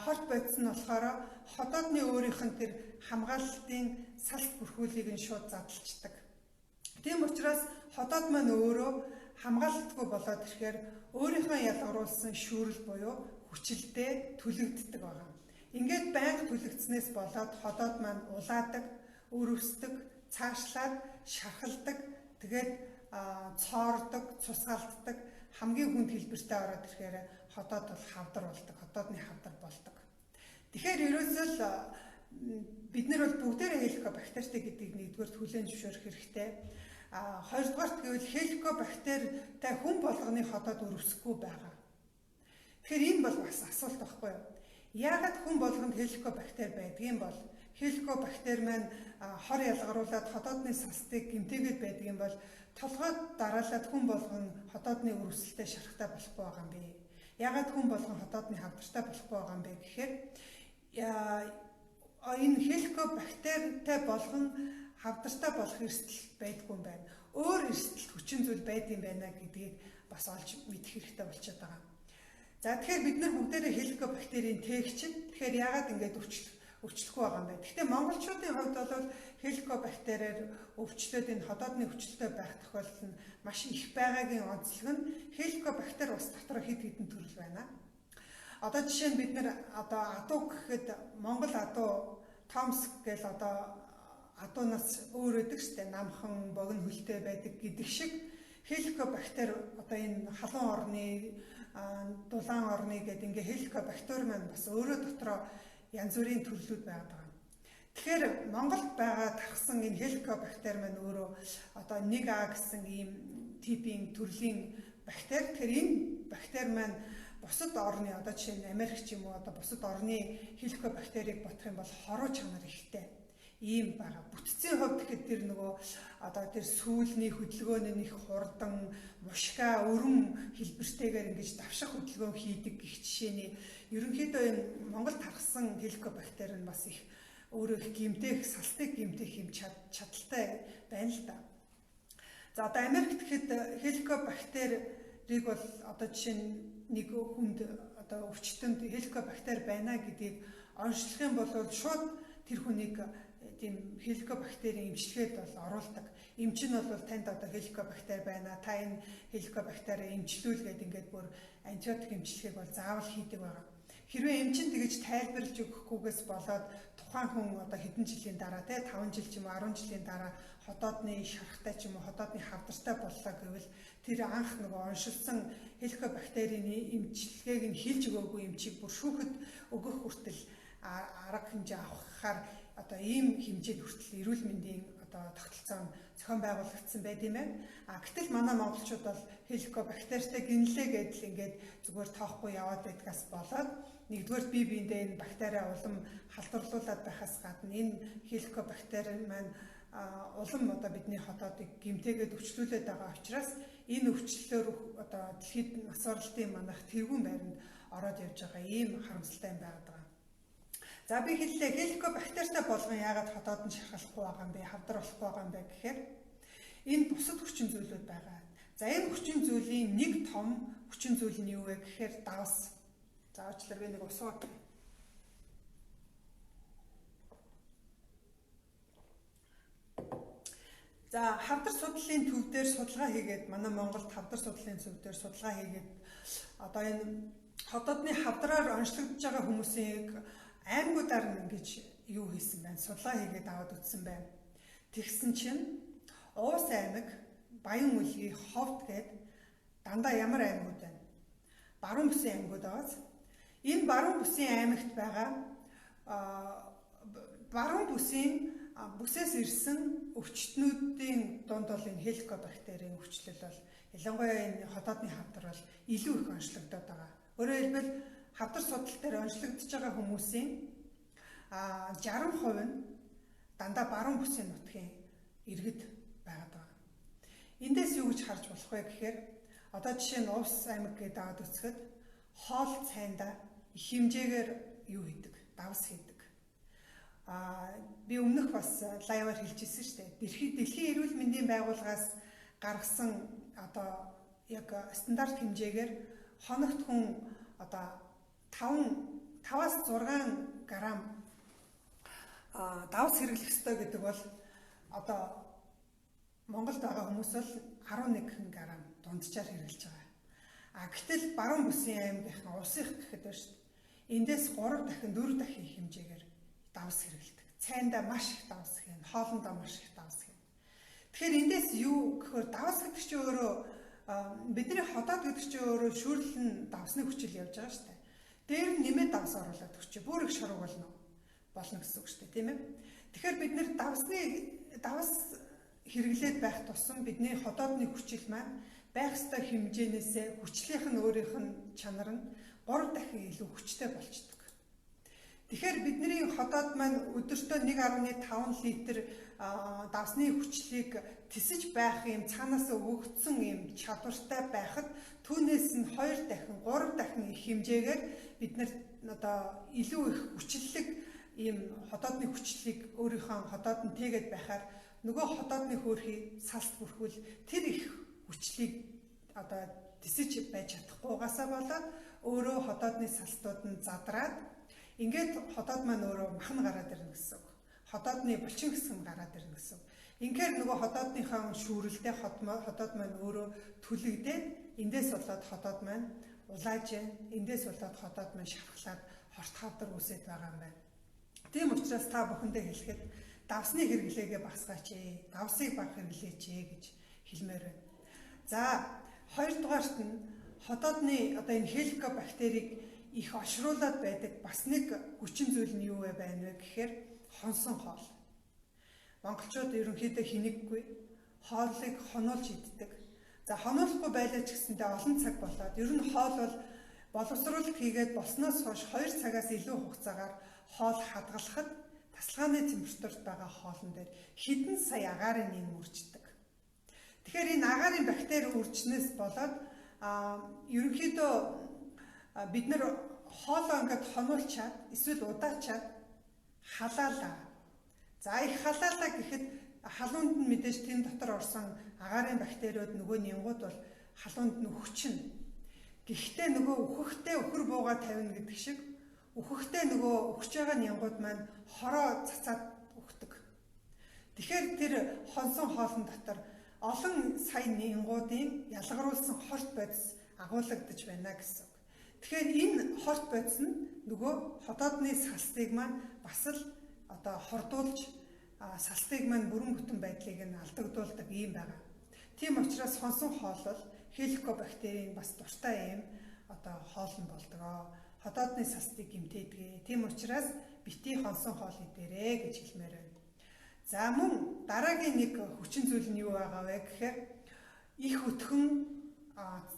хорт бодис нь болохоор ходоодны өөрийнх нь тэр хамгаалалтын салт бүрхүүлийг нь шууд задалчдаг. Тийм учраас ходоод маань өөрөө хамгаалалтгүй болоод ирэхээр өөрийнхөө ялгаруулсан шүүрэл буюу хүчилдээ түлэгддэг байгаа. Ингээд байнга түлэгдснээс болоод ходоод маань улаадаг, өрөвсдөг, цаашлаад шархалдаг, тэгээд цоордог, цусгаалддаг, хамгийн хүнд хэлбэртэй ороод ирэхээр ходоод бол хавдар болдог, ходоодны хавдар болдог. Тэгэхээр ерөөсөө л бид нар бол бүгдээрээ хеликобактертэй гэдгийг нэгдүгээр хүлээн зөвшөөрөх хэрэгтэй. Хоёрдугаарт гэвэл хеликобактертай хүн болгоны ходоод өрөвсөхгүй байгаа. Тэгэхээр энэ бол бас асуулт байхгүй юу? Яагаад хүн болгонд хеликобактер байдгийг бол хеликобактер маань хор ялгаруулад ходоодны састыг гэмтээгээд байдгийг бол толгойд дараалаад хүн болгон ходоодны өрөвсөлтөд шарахтай болохгүй байгаа юм бэ? Яагаад хүн болгон ходоодны хавдартай болохгүй байгаа юм бэ гэхээр энэ хеликобактертай болгон хавдартай болох эрсдэл байдгүй юм байна. Өөр эрсдэл хүчин зүйл байдсан байна гэдгийг бас олж мэдэх хэрэгтэй болчиход байгаа. За тэгэхээр бид нар бүгдээрээ хеликобактерийн тээгчид. Тэгэхээр яагаад ингэж өвчлөхгүй байгаа юм бэ? Гэхдээ монголчуудын хувьд бол хеликобактерээр өвчлөөд энэ ходоодны өвчлөлтөд байх тохиолдол нь маш их байгаагийн онцлог нь хеликобактер бас дотор хэд хэдэн төрөл байна. Одоо жишээ нь бид нар одоо адуу гэхэд Монгол адуу Томск гэл одоо адуунаас өөр өдөг штэ намхан богино хөлтэй байдаг гэдэг шиг хеликобактер одоо энэ халуун орны дулаан орны гэдэг ингээ хеликобактер маань бас өөрөө дотроо янз бүрийн төрлүүд байгаа. Тэгэхээр Монголд байгаа тархсан энэ хеликобактер маань өөрөө одоо 1А гэсэн ийм типийн төрлийн бактери. Тэгэхээр энэ бактери маань бусад орны одоо жишээ нь Америк ч юм уу одоо бусад орны хеликобактерийг бодох юм бол хоруу чанар ихтэй. ийм байгаа. Бүтцийн хувьд гэхэд тэр нөгөө одоо тэр сүүлний хөдөлгөөний нэг хурдан, мушка, өрөм хэлбэртэйгээр ингэж давших хөдөлгөөн хийдэг гэх жишээний ерөнхийдөө энэ Монгол тархсан хеликобактер нь бас их өөрөө их гэмтэх, салтыг гэмтэх юм чадaltaй байна л да. За одоо Америкт гэхэд хеликобактерийг бол одоо жишээ нь нэг хүнд одоо өвчтөнд хеликобактер байна гэдгийг онцлох юм бол шууд тэр хүнийг тийм хеликобактерийн эмчилгээнд бол оруулдаг. Эмч нь бол танд одоо хеликобактер байна. Та энэ хеликобактерийг эмчлүүлгээд ингээд бүр антибиотик эмчилгээг бол заавал хийдэг байгаа. Хэрвээ эмч нь тэгж тайлбарлаж өгөхгүйгээс болоод тухайн хүн одоо хэдэн жилийн дараа 5 жил ч юм уу 10 жилийн дараа хотоодны шарахтай ч юм уу хотоодны хавдартай боллоо гэвэл тэр анх нөгөө оншилсан хеликобактерийн эмчилгээг нь хилж өгөөгүй эмчийг бүр шүүхэд өгөх хүртэл арга хэмжээ авахаар одоо ийм хэмжээнд хүртэл эрүүл мэндийн одоо тогтолцоо зохион байгуулагдсан байт юм байна. Гэтэл манай монголчууд бол хеликобактертэй гинлээ гэдэл ингээд зүгээр тоохгүй яваад байдгаас болоод нэгдүгээр бие биендээ энэ бактериа улам халдварлуулад байхаас гадна энэ хеликобактер маань улам одоо бидний хотоодыг гэмтээгээд өвчлүүлээд байгаа учраас энэ өвчлөлөөр одоо дэлхийд нас оролтын манайх тэргүүн байранд ороод явж байгаа ийм харамсалтай юм байгаад байгаа. За би хэллээ хеликобактертай болгон яагаад хотоод нь шархалахгүй байгаа юм бэ, хавдар болохгүй байгаа юм бэ гэхээр энэ бусад хүчин зүйлүүд байгаа. За энэ хүчин зүйлийн нэг том хүчин зүйл нь юу вэ гэхээр давс. За уучлаарай би нэг ус уух. За хавдар судлалын төв дээр судалгаа хийгээд манай Монголд хавдар судлалын төв дээр судалгаа хийгээд одоо энэ хотоодны хавдраар онцлогдож байгаа хүмүүсийг аймагуудаар нь ингэж юу хийсэн байна, судалгаа хийгээд аваад үзсэн байна. Тэгсэн чинь Уус аймаг, Баян Үлгийн Ховд гээд дандаа ямар аймагуд байна? Баруун бүсийн аймагуд байгаас. Энэ баруун бүсийн аймагт байгаа баруун бүсээс ирсэн өвчтнүүдийн дунд бол энэ хеликобактерийн өвчлөл бол ялангуяа энэ хотоодны хавдар бол илүү их онцлогдоод байгаа. Өөрөөр хэлбэл хавдар судал дээр онцлогдож байгаа хүмүүсийн 60% нь дандаа баруун бүсийн нутгийн иргэд байгаад байгаа. Эндээс юу гэж харж болох вэ гэхээр одоо жишээ нь Уус аймаг гэдэг аваад үзэхэд хоол цайндаа их хэмжээгээр юу хийдэг? Давс хийдэг. Би өмнөх бас лайваар хэлжсэн шүү дээ. Дэлхийн эрүүл мэндийн байгууллагаас гаргасан одоо яг стандарт хэмжээгээр хоногт хүн одоо 5-аас 6 грамм давс хэрэглэх ёстой гэдэг бол одоо Монголд байгаа хүмүүс бол 11 грамм дунджаар хэрэглэж байгаа. Гэтэл баруун бүсийн аймгийнхан улсынх гэхэд байна шүү дээ. Эндээс 3 дахин 4 дахин хэмжээгээр давс хэрэглэдэг. Цайндаа маш их давс хийн, хоолндоо маш их давс хийн. Тэгэхээр эндээс юу гэхээр давс гэдэг чинь өөрөө бидний хотоод гэдэг чинь өөрөө шүүрлэн давсны хүчил явж байгаа шүү дээ. Дээр нь нэмээд давс оруулаад өгч бүр их шорог болно гэсэн үг шүү дээ, тийм ээ. Тэгэхээр бид нэр давс хэрэглээд байх тусам бидний хотоодны хүчил маань байх ёстой хэмжээнээсээ хүчлийнх нь өөрийнх нь чанар нь 3 дахин илүү хүчтэй болчдөг. Тэгэхээр бидний хотоод маань өдөртөө 1.5 литр давсны хүчлийг тисэж байх юм цаанаас өгөгдсөн юм чадвартай байхад түүнээс нь 2 дахин 3 дахин их хэмжээгээр бид нар одоо илүү их хүчлэлэг ийм хотоодны хүчлийг өөрийнхөө хотоод нь тэгээд байхаар нөгөө хотоодны хөөрхий салт бүрхүүл тэр их хүчлийг одоо тисэж байж чадахгүйгаасаа болоод өөрөө хотоодны салтууд нь задраад ингээд хотоод маань өөрөө махан гараад ирнэ гэсэн үг. Хотоодны булчин хэсэг нь гараад ирнэ гэсэн үг. Ингээд нөгөө хотоодныхаа шүүрэлтэй хотоод маань өөрөө түлэгдээд эндээс болоод хотоод маань улааж, эндээс болоод хотоод маань шархлаад хорт хавдар үүсэж байгаа юм байна. Тийм учраас та бүхэндээ хэлэхэд давсны хэрэглээгээ багасгаач ээ, давсыг бага хэрэглээч ээ гэж хэлмээр байна. За, хоёрдугаарт нь хотоодны одоо энэ хеликобактерийг их олшруулад байдаг бас нэг хүчин зүйл нь юу байна вэ гэхээр хонсон хоол. Монголчууд ерөнхийдөө хинэггүй хоолыг хонуулж иддэг. За хонуулахгүй байлаа ч гэсэндээ олон цаг болоод ер нь хоол бол боловсруулалт хийгээд болсноос хойш 2 цагаас илүү хугацаагаар хоол хадгалахад тасалгааны температурт байгаа хоолн дээр хэдэн сая агаарын нийгэм үрждэг. Тэгэхээр энэ агаарын бактери үржснээс болоод ерөнхийдөө бид нар хоолоо ингээд хонуулчаад эсвэл удаачаад халаалаа. За их халаалаа гэхэд халуунд нь мэдээж тэн дотор орсон агаарын бактериуд нөгөө нянгууд бол халуунд нь үхчихнэ. Гэхдээ нөгөө үхэхтэй өхөр бууга тавина гэдэг шиг үхэхтэй нөгөө үхэж байгаа нянгууд маань хороо цацаад үхдэг. Тэгэхээр тэр хонсон хоолн дотор олон сая нянгуудын ялгаруулсан хорт бодис агуулгадж байна гэсэн. Тэгэхээр энэ хорт бодис нь нөгөө ходоодны салтыг маань бас л одоо хордуулж салтыг маань бүрэн бүтэн байдлыг нь алдагдуулдаг юм байна. Тийм учраас хонсон хоол бол хеликобактерийн бас дуртай юм одоо хоол нь болдгоо. Ходоодны салтыг гэмтээдэг. Тийм учраас бити хонсон хоол идээрэй гэж хэлмээр байна. За мөн дараагийн нэг хүчин зүйл нь юу байгаа вэ гэхээр их өтгөн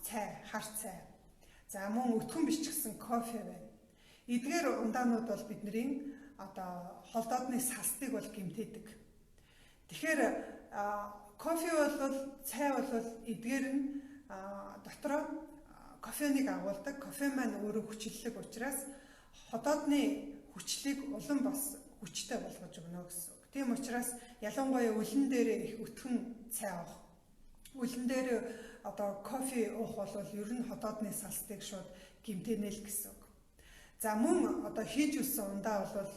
цай, хар цай. За мөн өтгөн биш ч гэсэн кофе байна. Эдгээр ундаанууд бол бидний одоо холдоодны салтыг бол гэмтээдэг. Тэгэхээр кофе бол цай бол эдгээр нь дотроо кофенийг агуулдаг. Кофе маань өөрөө хүчлэлэг учраас ходоодны хүчлийг улам бас хүчтэй болгож өгнө гэсэн. Тийм учраас ялангуяа үлэн дээр их өтгөн цай авах. Үлэн дээр одоо кофе уух бол ер нь ходоодны салтыг шууд гэмтэнэ л гэсэн. За мөн одоо хийж үлсэн ундаа бол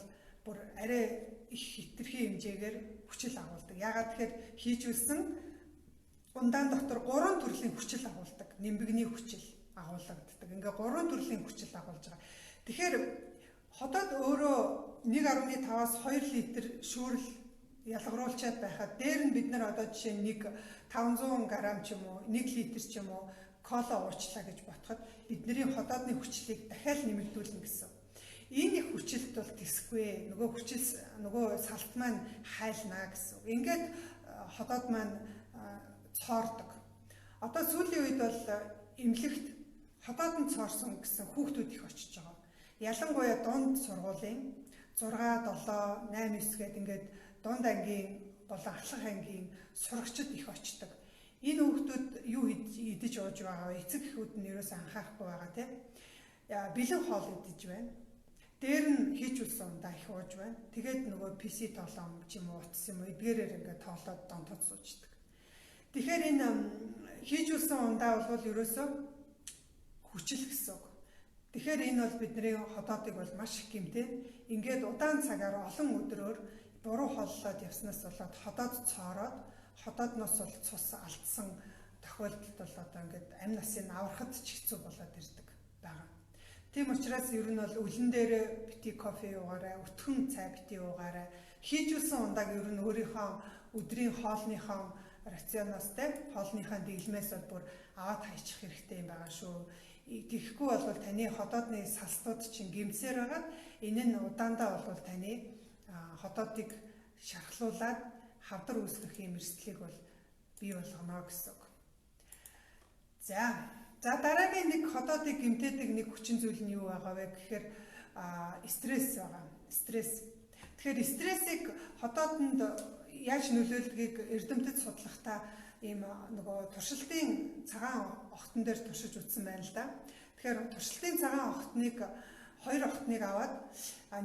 бүр арай их хитрхи хэмжээгээр хүчил агуулдаг. Яагаад тэгэхээр хийж үлсэн ундаан дотор 3 төрлийн хүчил агуулдаг. Нимбэгний хүчил агуулгаддаг. Ингээ 3 төрлийн хүчил агуулж байгаа. Тэгэхээр ходоод өөрөө 1.5-аас 2 литр шүүрэл ялгаруулчаад байхад дээр нь бид нар одоо жишээ нь 500 грамм ч юм уу 1 литр ч юм уу кола уучлаа гэж ботход бидний ходоодны хүчлийг дахиад нэмэгдүүлнэ гэсэн. Энэ их хүчилт бол тэсгүй. Нөгөө салт маань хайлнаа гэсэн. Ингээд ходоод маань цоордог. Одоо сүүлийн үед бол эмнэлэгт ходоодон цоорсон гэсэн хүүхдүүд их очиж байгаа. Ялангуяа дунд сургуулийн 6, 7, 8, 9 гээд ингээд дунд ангийн болон ахлах ангийн сурагчид их очдог. Энэ хүүхдүүд юу идэж ууж байгаа вэ? Эцэг эхүүд нь ерөөсөө анхаарахгүй байгаа тийм. Бэлэн хоол идэж байна. Дээр нь хийж үлсэн ундаа их ууж байна. Тэгээд нөгөө PC тоглоом ч юм уу утас юм уу эдгээрээр ингээд тоглоод донтоод суучдаг. Тэгэхээр энэ хийж үлсэн ундаа бол ерөөсөө хүчил гэсэн үг. Тэгэхээр энэ бол бидний ходоодыг бол маш их гэмтэн. Ингээд удаан цагаар олон өдрөөр буруу хооллоод явснаас болоод ходоод цоороод ходоодноос бол цус алдсан тохиолдолд бол одоо ингээд амь насыг аврахад ч хэцүү болоод ирдэг байгаа. Тийм учраас ер нь бол үлэн дээр бити кофе уугаарай, өтгөн цай бити уугаарай. Хийж үлсэн ундааг ер нь өөрийнхөө өдрийн хоолныхоо рационоос тэ хоолныхаа дэглэмээс бол бүр аваад хайчих хэрэгтэй юм байгаа шүү. Тэгэхгүй бол таны ходоодны салтууд чинь гэмсээр байгаад энэ нь удаандаа бол таны ходоодыг шархлуулаад хавдар үүсгэх юм эрсдлийг бол бий болгоно гэсэн үг. За дараагийн нэг ходоодыг гэмтээдэг нэг хүчин зүйл нь юу байгаа вэ гэхээр стресс байгаа. Стресс. Тэгэхээр стрессийг ходоодонд яаж нөлөөлдгийг эрдэмтэд судлахдаа ийм нөгөө туршилтын цагаан огтон дээр туршиж үзсэн байна л да. Тэгэхээр туршилтын цагаан огтныг 2 огтныг аваад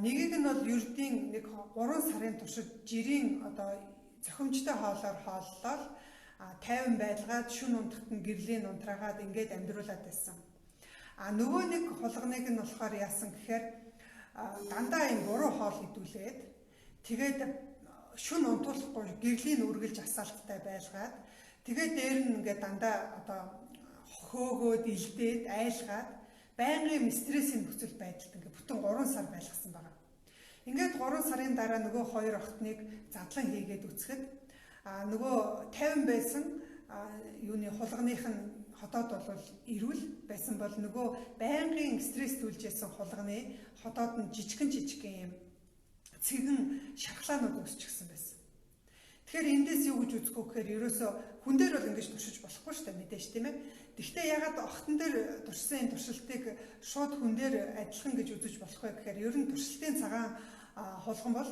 нэгийг нь бол ердийн нэг 3 сарын туршид жирийн одоо зохимжтой хоолоор хооллол 50 байлгаад шүн унтахт нь гэрлийн унтраагаад ингээд амьдруулад байсан. Нөгөө нэг хулганыг нь болохоор яасан гэхээр дандаа ийм буруу хоол идүүлээд тэгээд шүн унтуулахгүй гэрлийн үргэлж асаалттай байлгаад тэгээд дээр нь ингээд дандаа одоо хөөгөөд илдээд айлгаад байнгын стрессийн нөхцөл байдалд ингээд бүтэн 3 сар байлгасан байна. Ингээд 3 сарын дараа нөгөө 2 охтныг задлан хийгээд үцхэд нөгөө 50 байсан юуны хулганых нь ходоод бол эрүүл байсан бол нөгөө байнгын стресс түлжсэн хулганы ходоод нь жижигхэн юм цэгэн шархлаанууд үүсчихсэн байсан. Тэгэхээр эндээс юу гэж үзэх вэ гэхээр ерөөсөө хүн дээр бол ингэж туршиж болохгүй шүү дээ мэдээж тийм ээ. Гэхдээ ягаад охтон дээр туршсан энэ туршилтыг шууд хүн дээр адилхан гэж үзэж болох вэ гэхээр ер нь туршилтын цагаан хулган бол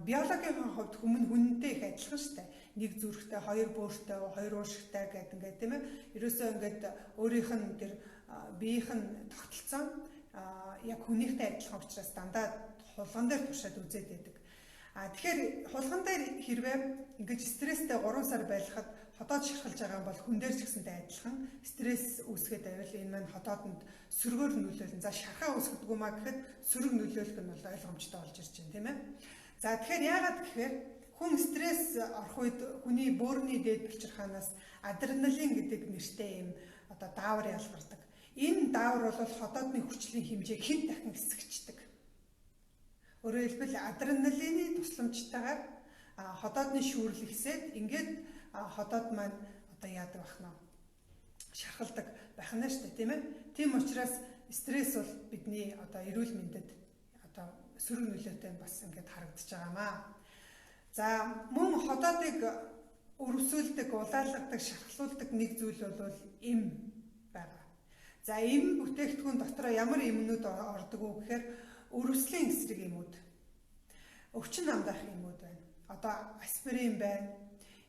биологийн хувьд хүнтэй их адилхан шүү дээ. Нэг зүрхтэй, хоёр бөөртэй, хоёр уушигтай гэдэг ингээд тийм ээ. Ерөөсөө ингээд өөрийнх нь тэр биеийнх нь тогтолцоо яг хүнийхтэй адилхан учраас дандаа хулган дээр туршаад үзээд байдаг. Тэгэхээр хулган дээр хэрвээ ингээд стресстэй 3 сар байлгахад хотоод шархалж байгаа бол хүн дээр ч гэсэнтэй адилхан стресс үүсгээд байвал энэ маань хотоодонд сөргөөр нөлөөлнө. За шархаа үүсгэдэггүй маа гэхэд сөрөг нөлөөлөх нь бол ойлгомжтой болж ирж байна тийм ээ. За тэгэхээр яагаад гэхээр хүн стресс орох үед хүний бөөрийн дээд бэлчирхаанаас адреналин гэдэг нэртэй юм одоо даавар ялгардаг. Энэ даавар бол хотоодны хүчлийн хэмжээг хэд дахин хэсэгчдэг. Өөрөөр хэлбэл адреналины тусламжтайгаар хотоодны шүүрэл ихсээд ингээд хотоод маань одоо яадаг бахна шархалдаг байх нь шүү дээ тийм ээ. Тийм учраас стресс бол бидний одоо эрүүл мэндэд одоо сөрөг нөлөөтэй бас ингээд харагдаж байгаамаа. За мөн хотоодыг өрөвсүүлдэг, улаалгадаг, шархлуулдаг нэг зүйл бол эм байгаа. За эм бүтээгдэхүүн дотроо ямар эмнүүд ордог вэ гэхээр өрөвслийн эсрэг эмүүд, өвчин намдаах эмүүд байна. Одоо аспирин байна,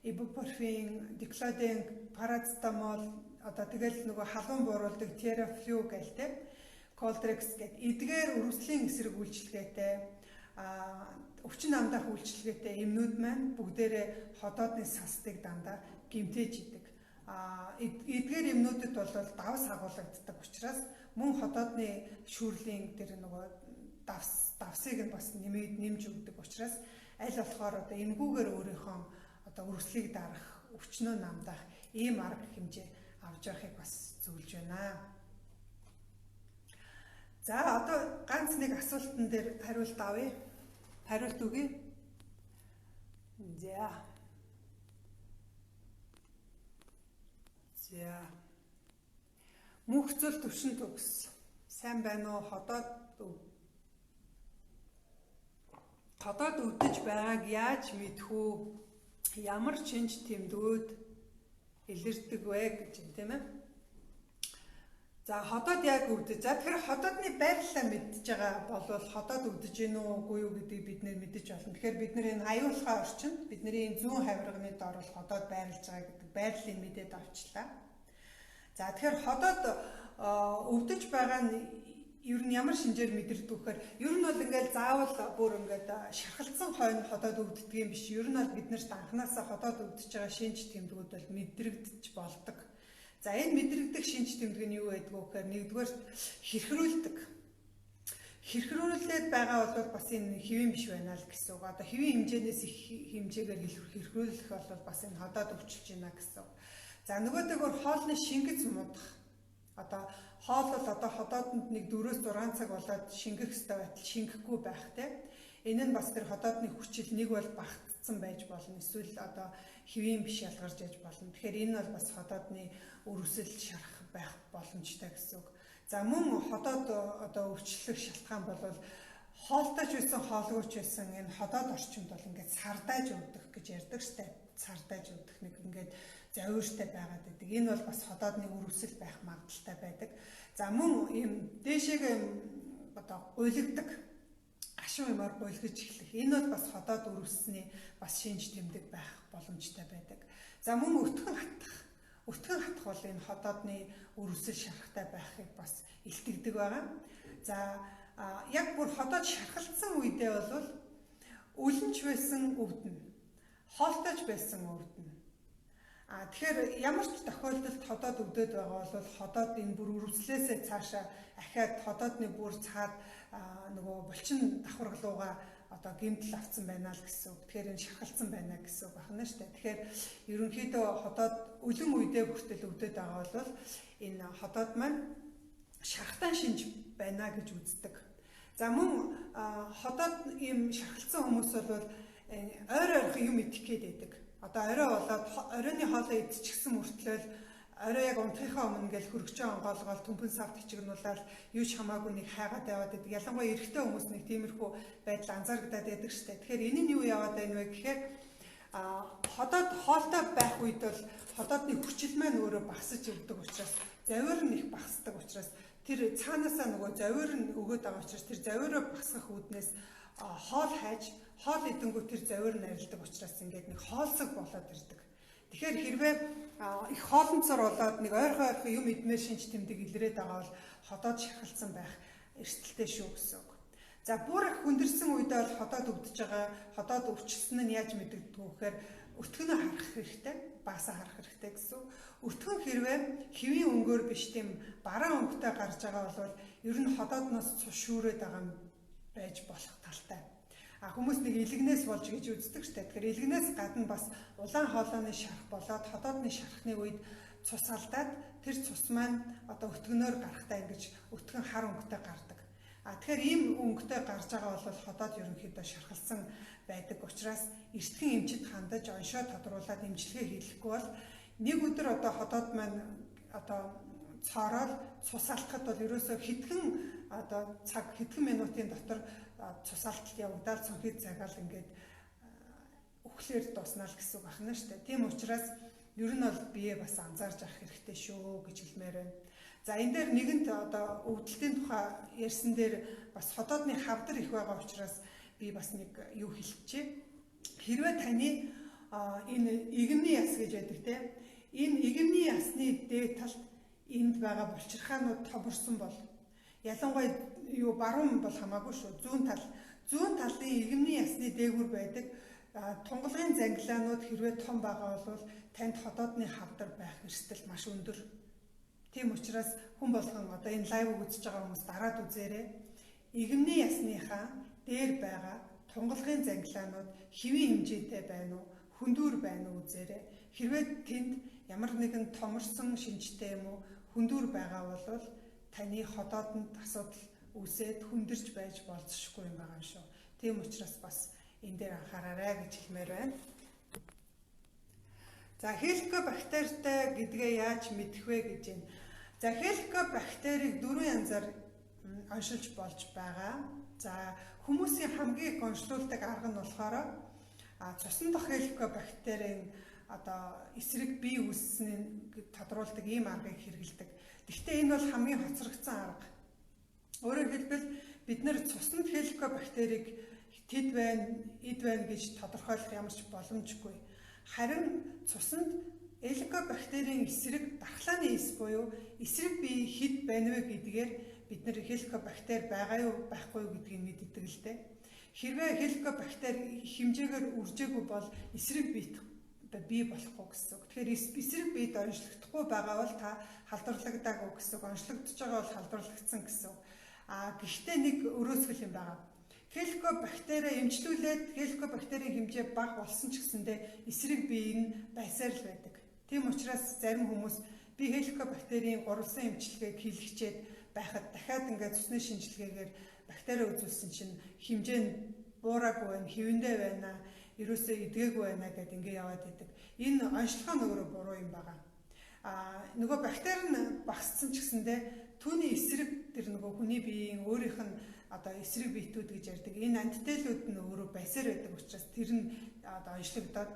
ибупрофен, диклоден, парацетамол, одоо тэгэл нөгөө халуун бууруулдаг терафлю гэлтэй, колдрекс гэд эдгээр өрөвслийн эсрэг үйлчилгээтэй өвчин намдаах үйлчилгээтэй эмнүүд маань бүгдээрээ хотоодны сасдыг дандаа гэмтээж идэг. Эдгээр эмнүүдэд бол давс агуулгаддаг учраас мөн хотоодны шүүрлийн дээр нөгөө давсыг нь бас нэмж өгдөг учраас аль болохоор одоо эмгүүгээр өөрийнхөө одоо өрөвслийг дарах, өвчнөө намдаах ийм арга хэмжээ авч явахыг бас зөвлөж байна. За одоо ганц нэг асуултан дээр хариулт авъя. Хариулт өгье. За. Мөнх цөл төвшин төгс. Сайн байна уу? Хотоод өвдөж байгааг яаж мэдэх үү? Ямар шинж тэмдгүүд илэрдэг вэ гэж юм тийм ээ. За хотоод яг өвдөж. За тэгэхээр хотоодны байрлалаа мэдж байгаа бол хотоод өвдөж гин үгүй юу гэдгийг бид нэр мэдэж болно. Тэгэхээр бид нар энэ аюулхай орчинд бидний энэ зүүн хавирганы доор бол хотоод байрлаж байгаа гэдэг байрлалыг мэдээд авчлаа. За тэгэхээр хотоод өвдөж байгаа нь ер нь ямар шинжээр мэдэрдэг вэхээр ер нь бол ингээл заавал бүр ингээд шархалцсан хойно хотоод өвддөг юм биш. Ер нь бол биднэрт анханасаа хотоод өвдөж байгаа шинж тэмдгүүд бол мэдрэгдэж болдог. За энэ мэдрэгдэх шинж тэмдэг нь юу байдг вэ гэхээр нэгдүгээр хэрхрүүлдэг. Хэрхрүүлээд байгаа бол бас энэ хэвийн биш байна л гэсэн үг. Одоо хэвийн хэмжээнээс их хэмжээгээр хэрхрүүлэх бол бас энэ хотоод өвчилж байна гэсэн үг. За нөгөөдөөгөр хоолны шингэц муудах. Одоо хоол бол одоо хотоодонд нэг 4-6 цаг болоод шингэх ёстой байтал шингэхгүй байх тийм. Энэ нь бас тэр хотоодны хүчил нэг бол багтцсан байж болно. Эсвэл одоо хэвийн биш ялгарч яж болно. Тэгэхээр энэ бол бас хотоодны өрөвсөл шарах байх боломжтой гэсэн үг. За мөн хотоод одоо өвчлөх шалтгаан бол хоолтойч байсан, хоолгүйч байсан энэ хотоод орчинд бол ингээд сардааж өвдөх гэж ярьдаг штэ. Сардааж өвдөх нэг ингээд завьууртай байгаад байдаг. Энэ бол бас хотоодны өрөвсөл байх магадaltaй байдаг. За мөн ийм дээшээгээ одоо гуйлгдаг гашуун юмар гуйлгаж эхлэх. Энэ бол бас хотоод өрөвсөний бас шинж тэмдэг байх боломжтой байдаг. За мөн өтгөн хатах. Өтгөн хатах бол энэ хотоодны өрөвсөл шарахтай байхыг бас илтгэдэг байгаа. За яг бүр хотоод шархалцсан үедээ бол өлөнч байсан өвдөнө. Хоолтойч байсан өвдөнө. Тэгэхээр ямар ч тохиолдолд хотоод өвдөд байгаа бол хотоод энэ бүр өрөвслөөсөө цаашаа ахаад хотоодны бүр цаад нөгөө булчин давхаргалууга одоо гэмтэл авцсан байна л гэсэн үг. Тэгэхээр энэ шархалцсан байна гэсэн үг байна шүү дээ. Тэгэхээр ерөнхийдөө хотоод өлөн үедээ хүртэл өвдөд байгаа бол энэ хотоод маань шархтан шинж байна гэж үздэг. За мөн хотоод ийм шархалцсан хүмүүс бол ойр ойрхон юм идэх гээд байдаг. Одоо орой болоод оройны хоолоо идчихсэн мөртлөө орой яг унтахынхаа өмнө ингээл хөргөчөө онгоолгоод түнхэн савд хичгнүүлээд юу ч хамаагүй нэг хайгаад яваад байдаг. Ялангуяа эрэгтэй хүмүүс нэг тиймэрхүү байдал анзаарагдаад байдаг шүү дээ. Тэгэхээр энэ нь юу яваад байна вэ гэхээр хотоод хоолтой байх үед бол хотоодны хүчил маань өөрөө багасж өгдөг учраас завиар нь их багасдаг учраас тэр цаанаасаа нөгөө завиар нь өгöd байгаа учраас тэр завиараа багасгах үүднээс хоол хайж хоол идэнгүү тэр завир нарилдаг учраас ингээд нэг хоолсог болоод ирдэг. Тэгэхээр хэрвээ их хоолнцор болоод нэг ойрхон юм идмээр шинж тэмдэг илрээд байгаа бол ходоод шархалсан байх эрсдэлтэй шүү гэсэн үг. За бүр их хүндэрсэн үедээ бол ходоод өвдөж байгаа, ходоод өвчлсөн нь яаж мэдэгддэг вэ гэхээр өтгөнөө харах хэрэгтэй, баасаа харах хэрэгтэй гэсэн. Өтгөн хэрвээ хэвийн өнгөөр биш тийм бараан өнгөтэй гарч байгаа бол ер нь ходоодноос цушүүрээд байгаа юм байж болох талтай. Хүмүүс нэг илгнээс болж гэж үздэг штэ. Тэгэхээр илгнээс гадна бас улаан хоолойны шарх болоод ходоодны шархны үед цус алдаад тэр цус маань одоо өтгөнөөр гарахтаа ингэж өтгөн хар өнгөтэй гардаг. Тэгэхээр ийм өнгөтэй гарч байгаа бол ходоод ерөнхийдөө шархалсан байдаг учраас эртхэн эмчит хандаж оншоо тодруулаад эмчилгээ хийхгүй бол нэг өдөр одоо ходоод маань одоо цоорол цус алдахад бол ерөөсөө хэдхэн одоо цаг хэдхэн минутын дотор цус алдалт явагдаад цонхыг цагаал ингээд өглөөр дуснаа л гэсэн үг байна шүү дээ. Тийм учраас ер нь бол бие бас анзаарч авах хэрэгтэй шүү гэж хэлмээр байна. За энэ дээр нэгэнт одоо өвдөлтийн тухай ярьсан дээр бас ходоодны хавдар их байгаа учраас би бас нэг юу хэлчихье. Хэрвээ таны энэ игэмний яс гэж байдаг те. Энэ игэмний ясны дээд талд энд байгаа булчирхаанууд томорсон бол ялангуяа юу баруун бол хамаагүй шүү. Зүүн талын игэмний ясны дээгүүр байдаг тунгалгын зангилаанууд хэрвээ том байгаа бол танд ходоодны хавдар байх эрсдэл маш өндөр. Тийм учраас хүн болгон одоо энэ лайвыг үзэж байгаа хүмүүс дараад үзээрэй. Игэмний ясныхаа дээр байгаа тунгалгын зангилаанууд хэвийн хэмжээтэй байна уу, хүндүүр байна уу үзээрэй. Хэрвээ тэнд ямар нэгэн томорсон шинжтэй юм уу, хүндүүр байгаа бол таны ходоодонд асуудал үүсээд хүндэрч байж болзошгүй юм байгаа шүү. Тийм учраас бас энэ дээр анхаараарай гэж хэлмээр байна. За хеликобактеритай гэдгээ яаж мэдэх вэ гэж байна. За хеликобактерийг 4 янзаар оншилж болж байгаа. За хүмүүсийн хамгийн их онцлуулдаг арга нь болохоор цусан дох хеликобактерийн одоо эсрэг бие үүссэнийг тодруулдаг ийм аргыг хэрэглэдэг. Гэхдээ энэ бол хамгийн хоцрогдсон арга. Өөрөөр хэлбэл бид нэр цуснд хеликобактерийг тэд байна, эд байна гэж тодорхойлох ямар ч боломжгүй. Харин цуснд хеликобактерийн эсрэг дархлааны эс буюу эсрэг бие хэд байна вэ гэдгээр бид нэр хеликобактер байгаа юу байхгүй юу гэдгийг мэддэг л дээ. Хэрвээ хеликобактер хэмжээгээр үржээгүй бол эсрэг бие болохгүй гэсэн үг. Тэгэхээр эсрэг биед онцлогдохгүй байгаа бол та халдварлагдаагүй гэсэн үг. Онцлогдож байгаа бол халдварлагдсан гэсэн үг. Гэхдээ нэг өрөөсгөл юм байгаа. Хеликобактериа эмчлүүлээд хеликобактерийн хэмжээ бага болсон ч гэсэндээ эсрэг бие нь байсаар л байдаг. Тийм учраас зарим хүмүүс би хеликобактерийн гурвалсан эмчилгээг хийлгчээд байхад дахиад ингээд цусны шинжилгээгээр бактери үзүүлсэн чинь хэмжээ нь буураагүй байна, хэвэндээ байна, ерөөсөө эдгээгүй байна гэдээ ингээд яваад байдаг. Энэ онцлогоо нь өөрөө буруу юм байгаа. Нөгөө бактери нь багассан ч гэсэндээ түүний эсрэг тэр нөгөө хүний биеийн өөрийнх нь одоо эсрэг биетүүд гэж ярьдаг. Энэ антителүүд нь өөрөө байсаар байдаг учраас тэр нь одоо онцлогдоод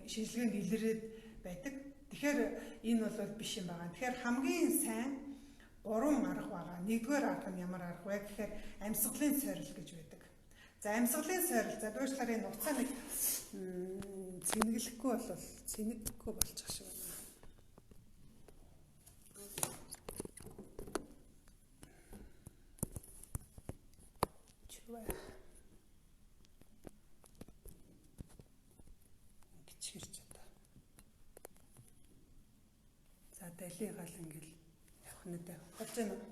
шинжилгээнд илрээд байдаг. Тэгэхээр энэ бол биш юм байна. Тэгэхээр хамгийн сайн гурван арга байгаа. Нэгдүгээр арга нь ямар арга вэ гэхээр амьсгалын сорил гэж байдаг. За амьсгалын сорил за бөөчлөөр энэ уцаа нэг цэнгэлэхгүй болчих шиг байна. Дали гал ингээл явах нь дээ. Болж байна уу?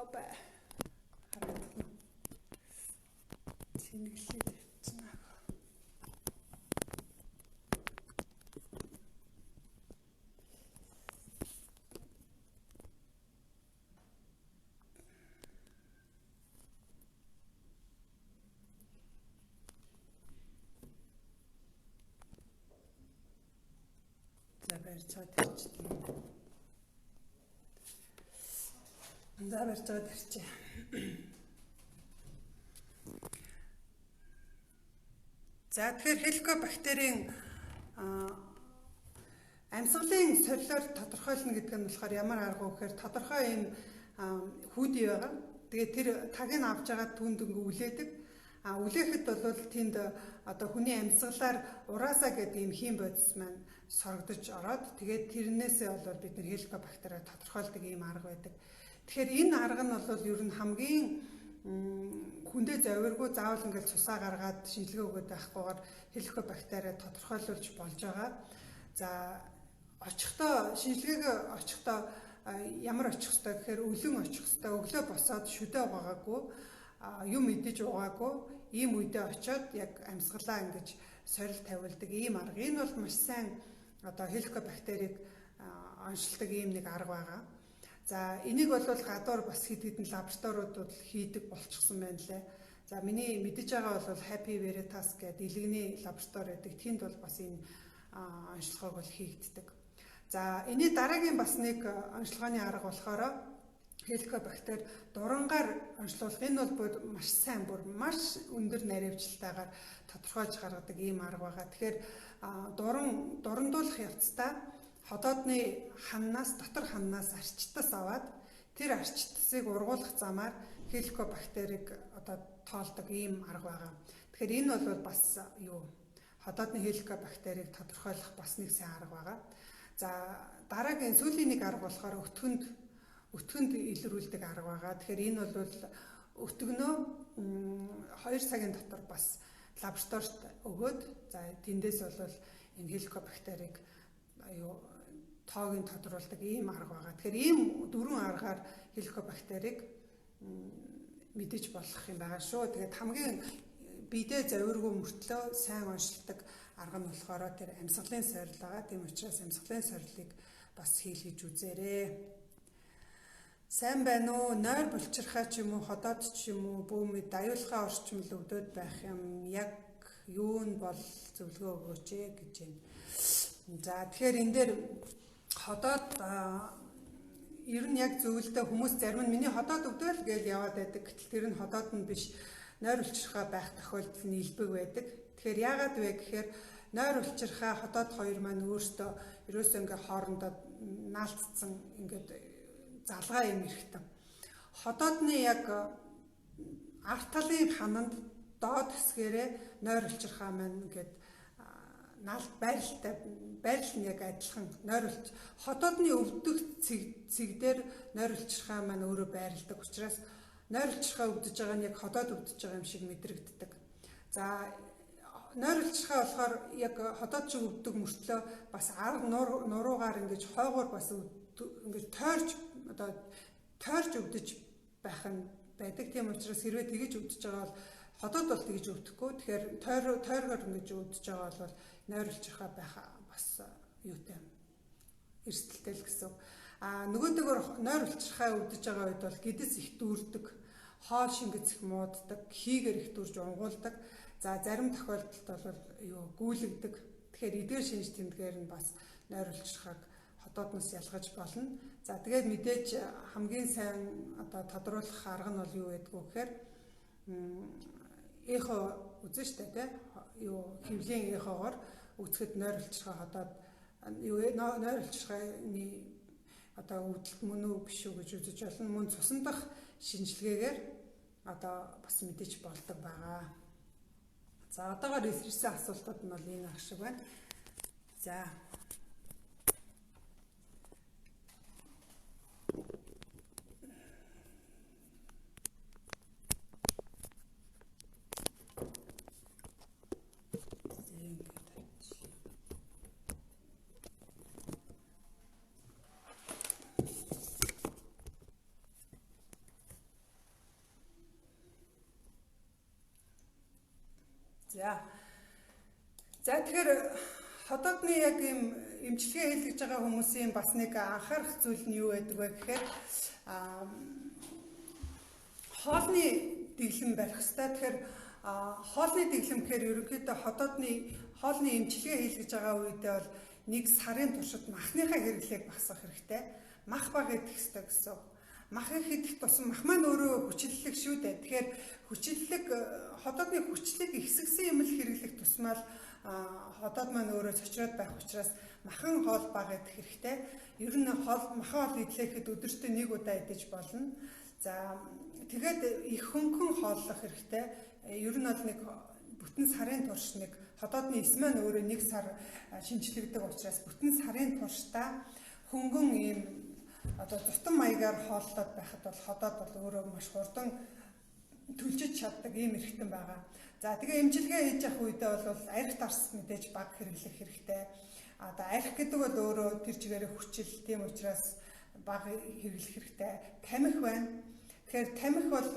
Опа. Хараад. Цэнгэлээ тавьчихна. барьцаад ирчихлээ. За барьцаад ирчээ. За тэгэхээр хеликобактерийн амьсгалын солиор тодорхойлно гэдэг нь болохоор ямар арга вэ гэхээр тодорхой юм хүүдий байгаа. Тэгээд тэр тагийг авч байгаа түнд ингээ үлээдэг. Үлээхэд бол тэнд одоо хүний амьсгалаар ураасаа гэдэг ийм хийм бодис маань сорогдож ороод тэгээд тэрнээсээ бол бид нар хеликобактери тодорхойлдог ийм арга байдаг. Тэгэхээр энэ арга нь бол ер нь хамгийн хүндээ завиргүй заавал ингээл цусаа гаргаад шинжилгээ өгöd байхгүйгээр хеликобактери тодорхойлуулж болж байгаа. За очихдоо шинжилгээг очихдоо ямар очих хэвээр гэхээр өлөн очих хэвээр өглөө босоод шүдэ байгаагүй юм идэж уугаагүй ийм үедээ очиод яг амьсгалаа ингэж сорил тавилдаг ийм арга. Энэ бол маш сайн одоо хеликобактерийг оншилдог ийм нэг арга байгаа. За энийг бол гадуур бас хэд хэдэн лабораториудад хийдэг болчихсон байна лээ. За миний мэдэж байгаа бол Happy Veritas гэдэг дэлгэний лаборатори байдаг. Тэнд бол бас энэ онцлогоог бол хийгддэг. За энэний дараагийн бас нэг онцлогооны арга болохоор хеликобактер дурангаар онцлуулах. Энэ бол маш сайн маш өндөр наривчлалтайгаар тодорхойлж гаргадаг ийм арга байгаа. Тэгэхээр дурандуулах явцдаа ходоодны хамнаас дотор хамнаас арчтас аваад тэр арчтасыг ургуулах замаар хеликобактерийг одоо тоолдог ийм арга байгаа. Тэгэхээр энэ бол бас ходоодны хеликобактерийг тодорхойлох бас нэг сайн арга байгаа. За дараагийн сүүлийн нэг арга болохоор өтгөнд илрүүлдэг арга байгаа. Тэгэхээр энэ бол өтгөнөө 2 цагийн дотор бас лабораторид өгөөд за тэндээс бол энэ хеликобактерийг тоогийн тодруулдаг ийм арга байгаа. Тэгэхээр ийм 4 аргаар хеликобактерийг мэдэж болох юм байгаа шүү. Тэгээд хамгийн бидээ завиргүй мөртлөө сайн оншилдог арга нь болохоор тэр амьсгалын сорил байгаа. Тийм учраас амьсгалын сорилыг бас хийлгэж үзээрэй. Сайн байна уу? Нойр булчирхай ч юм уу, ходоод ч юм уу, бүүмэд аюулхай орчмол өвдөд байх юм. Яг юу нь бол зөвлөгөө өгөөч гэж байна. За тэгэхээр энэ дээр ходоод ер нь яг зөвлөдөө хүмүүс зарим нь миний ходоод өвдөөл гэж яваад байдаг. Гэтэл тэр нь ходоод нь биш, нойр булчирхай байх тохиолдол нь илбэг байдаг. Тэгэхээр яагаад вэ гэхээр нойр булчирхай ходоод хоёр маань өөртөө ерөөсөө ингээ хоорондоо наалтцсан ингээд залгаа юм эрэхтэн. Ходоодны яг арт талын хананд доод хэсгээрээ нойр булчирхай маань ингээд наалт байрал нь яг адилхан ходоодны өвдөх цэг дээр нойр булчирхай маань өөрөө байрладаг учраас нойр булчирхай өвдөж байгаа нь яг ходоод өвдөж байгаа юм шиг мэдрэгддэг. За нойр булчирхай болохоор яг ходоод шиг өвддөг мөртлөө бас арга нуруугаар ингэж хойгоор бас ингэж тойрч өвдөж байх нь байдаг. Тийм учраас хэрвээ тэгэж өвдөж байгаа бол ходоод бол тэгэж өвдөхгүй. Тэгэхээр тойргоор ингэж өвдөж байгаа бол нойр булчирхай байх бас юутай эрсдэлтэй л гэсэн. Нөгөөдөөр нойр булчирхай өвдөж байгаа үед бол гэдэс их дүүрдэг, хоол шингэц их мууддаг, хийгээр их дүүрж унгуулдаг. За зарим тохиолдолд бол гүйлэгдэг. Тэгэхээр эдгээр шинж тэмдгээр нь бас нойр булчирхайг ходоодноос ялгаж болно. За тэгээд мэдээж хамгийн сайн одоо тодруулах арга нь бол юу байдгүй гэхээр эхо үзэн штэ тий хөвлийн эхогоор үзэхэд нойр булчирхай ходоод нойр булчирхайны одоо өвдөлт мөн үү биш үү гэж үзэж болно. Мөн цусан дах шинжилгээгээр одоо бас мэдээж болдог байгаа. За одоогоор ирсэн асуултууд нь бол энэ ах шиг байна. За тэгэхээр ходоодны яг юм эмчилгээ хийлгэж байгаа хүмүүсийн бас нэг анхаарах зүйл нь юу байдаг вэ гэхээр хоолны дэглэм барих хэрэгтэй. Тэгэхээр хоолны дэглэм гэхээр ерөнхийдөө хоолны эмчилгээ хийлгэж байгаа үедээ бол 1 сарын туршид махныхаа хэрэглээг багасгах хэрэгтэй. Мах бага идэх хэрэгтэй гэсэн. Мах их идэх тусам мах маань өөрөө хүчлэлэг шүү дээ. Тэгэхээр ходоодны хүчлэг ихсгсэн юм л хэрэглэх тусмаа ходоод маань өөрөө цочроод байх учраас махан хоол бага идэх хэрэгтэй. Ер нь махан хоол идлэхэд өдөртөө 1 удаа идэж болно. За тэгээд их хөнгөн хооллох хэрэгтэй. Ер нь бол нэг бүтэн сарын турш нэг ходоодны эс маань өөрөө нэг сар шинжлэгдэх учраас бүтэн сарын туршдаа хөнгөн ийм одоо зутан маягаар хооллоод байхад бол ходоод бол өөрөө маш хурдан төлжиж чаддаг ийм эрхтэн байгаа. За тэгээ эмчилгээ хийж явах үедээ бол арх дарс мэдээж баг хэрэглэх хэрэгтэй. Одоо арх гэдэг бол өөрөө тэр чигээрээ хүчил, тийм учраас баг хэрэглэх хэрэгтэй. Тамхи байна. Тэгэхээр тамхи бол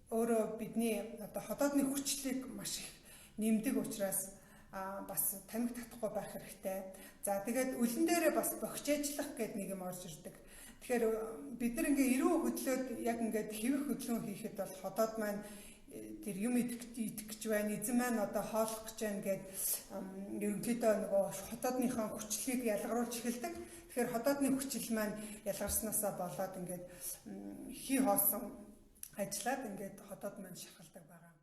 өөрөө бидний одоо ходоодны хүчлийг маш их нэмдэг учраас бас тамхи татахгүй байх хэрэгтэй. За тэгээд үлэн дээрээ бас богчээжлах гэдэг нэг юм орж ирдэг. Тэгэхээр бид нар ингээ эрүү хөдлөөд яг ингээд хэвэх хөдлөн хийхэд бол ходоод маань тэр юм идэх гэж байна, эзэн маань одоо хооллох гэж байна гэд ерөнхийдөө нөгөө ходоодныхоо хүчлийг ялгаруулж эхэлдэг. Тэгэхээр ходоодны хүчил маань ялгарснаасаа болоод ингээд хий хоосон ажиллаад ингээд ходоод маань шархалдаг байгаа.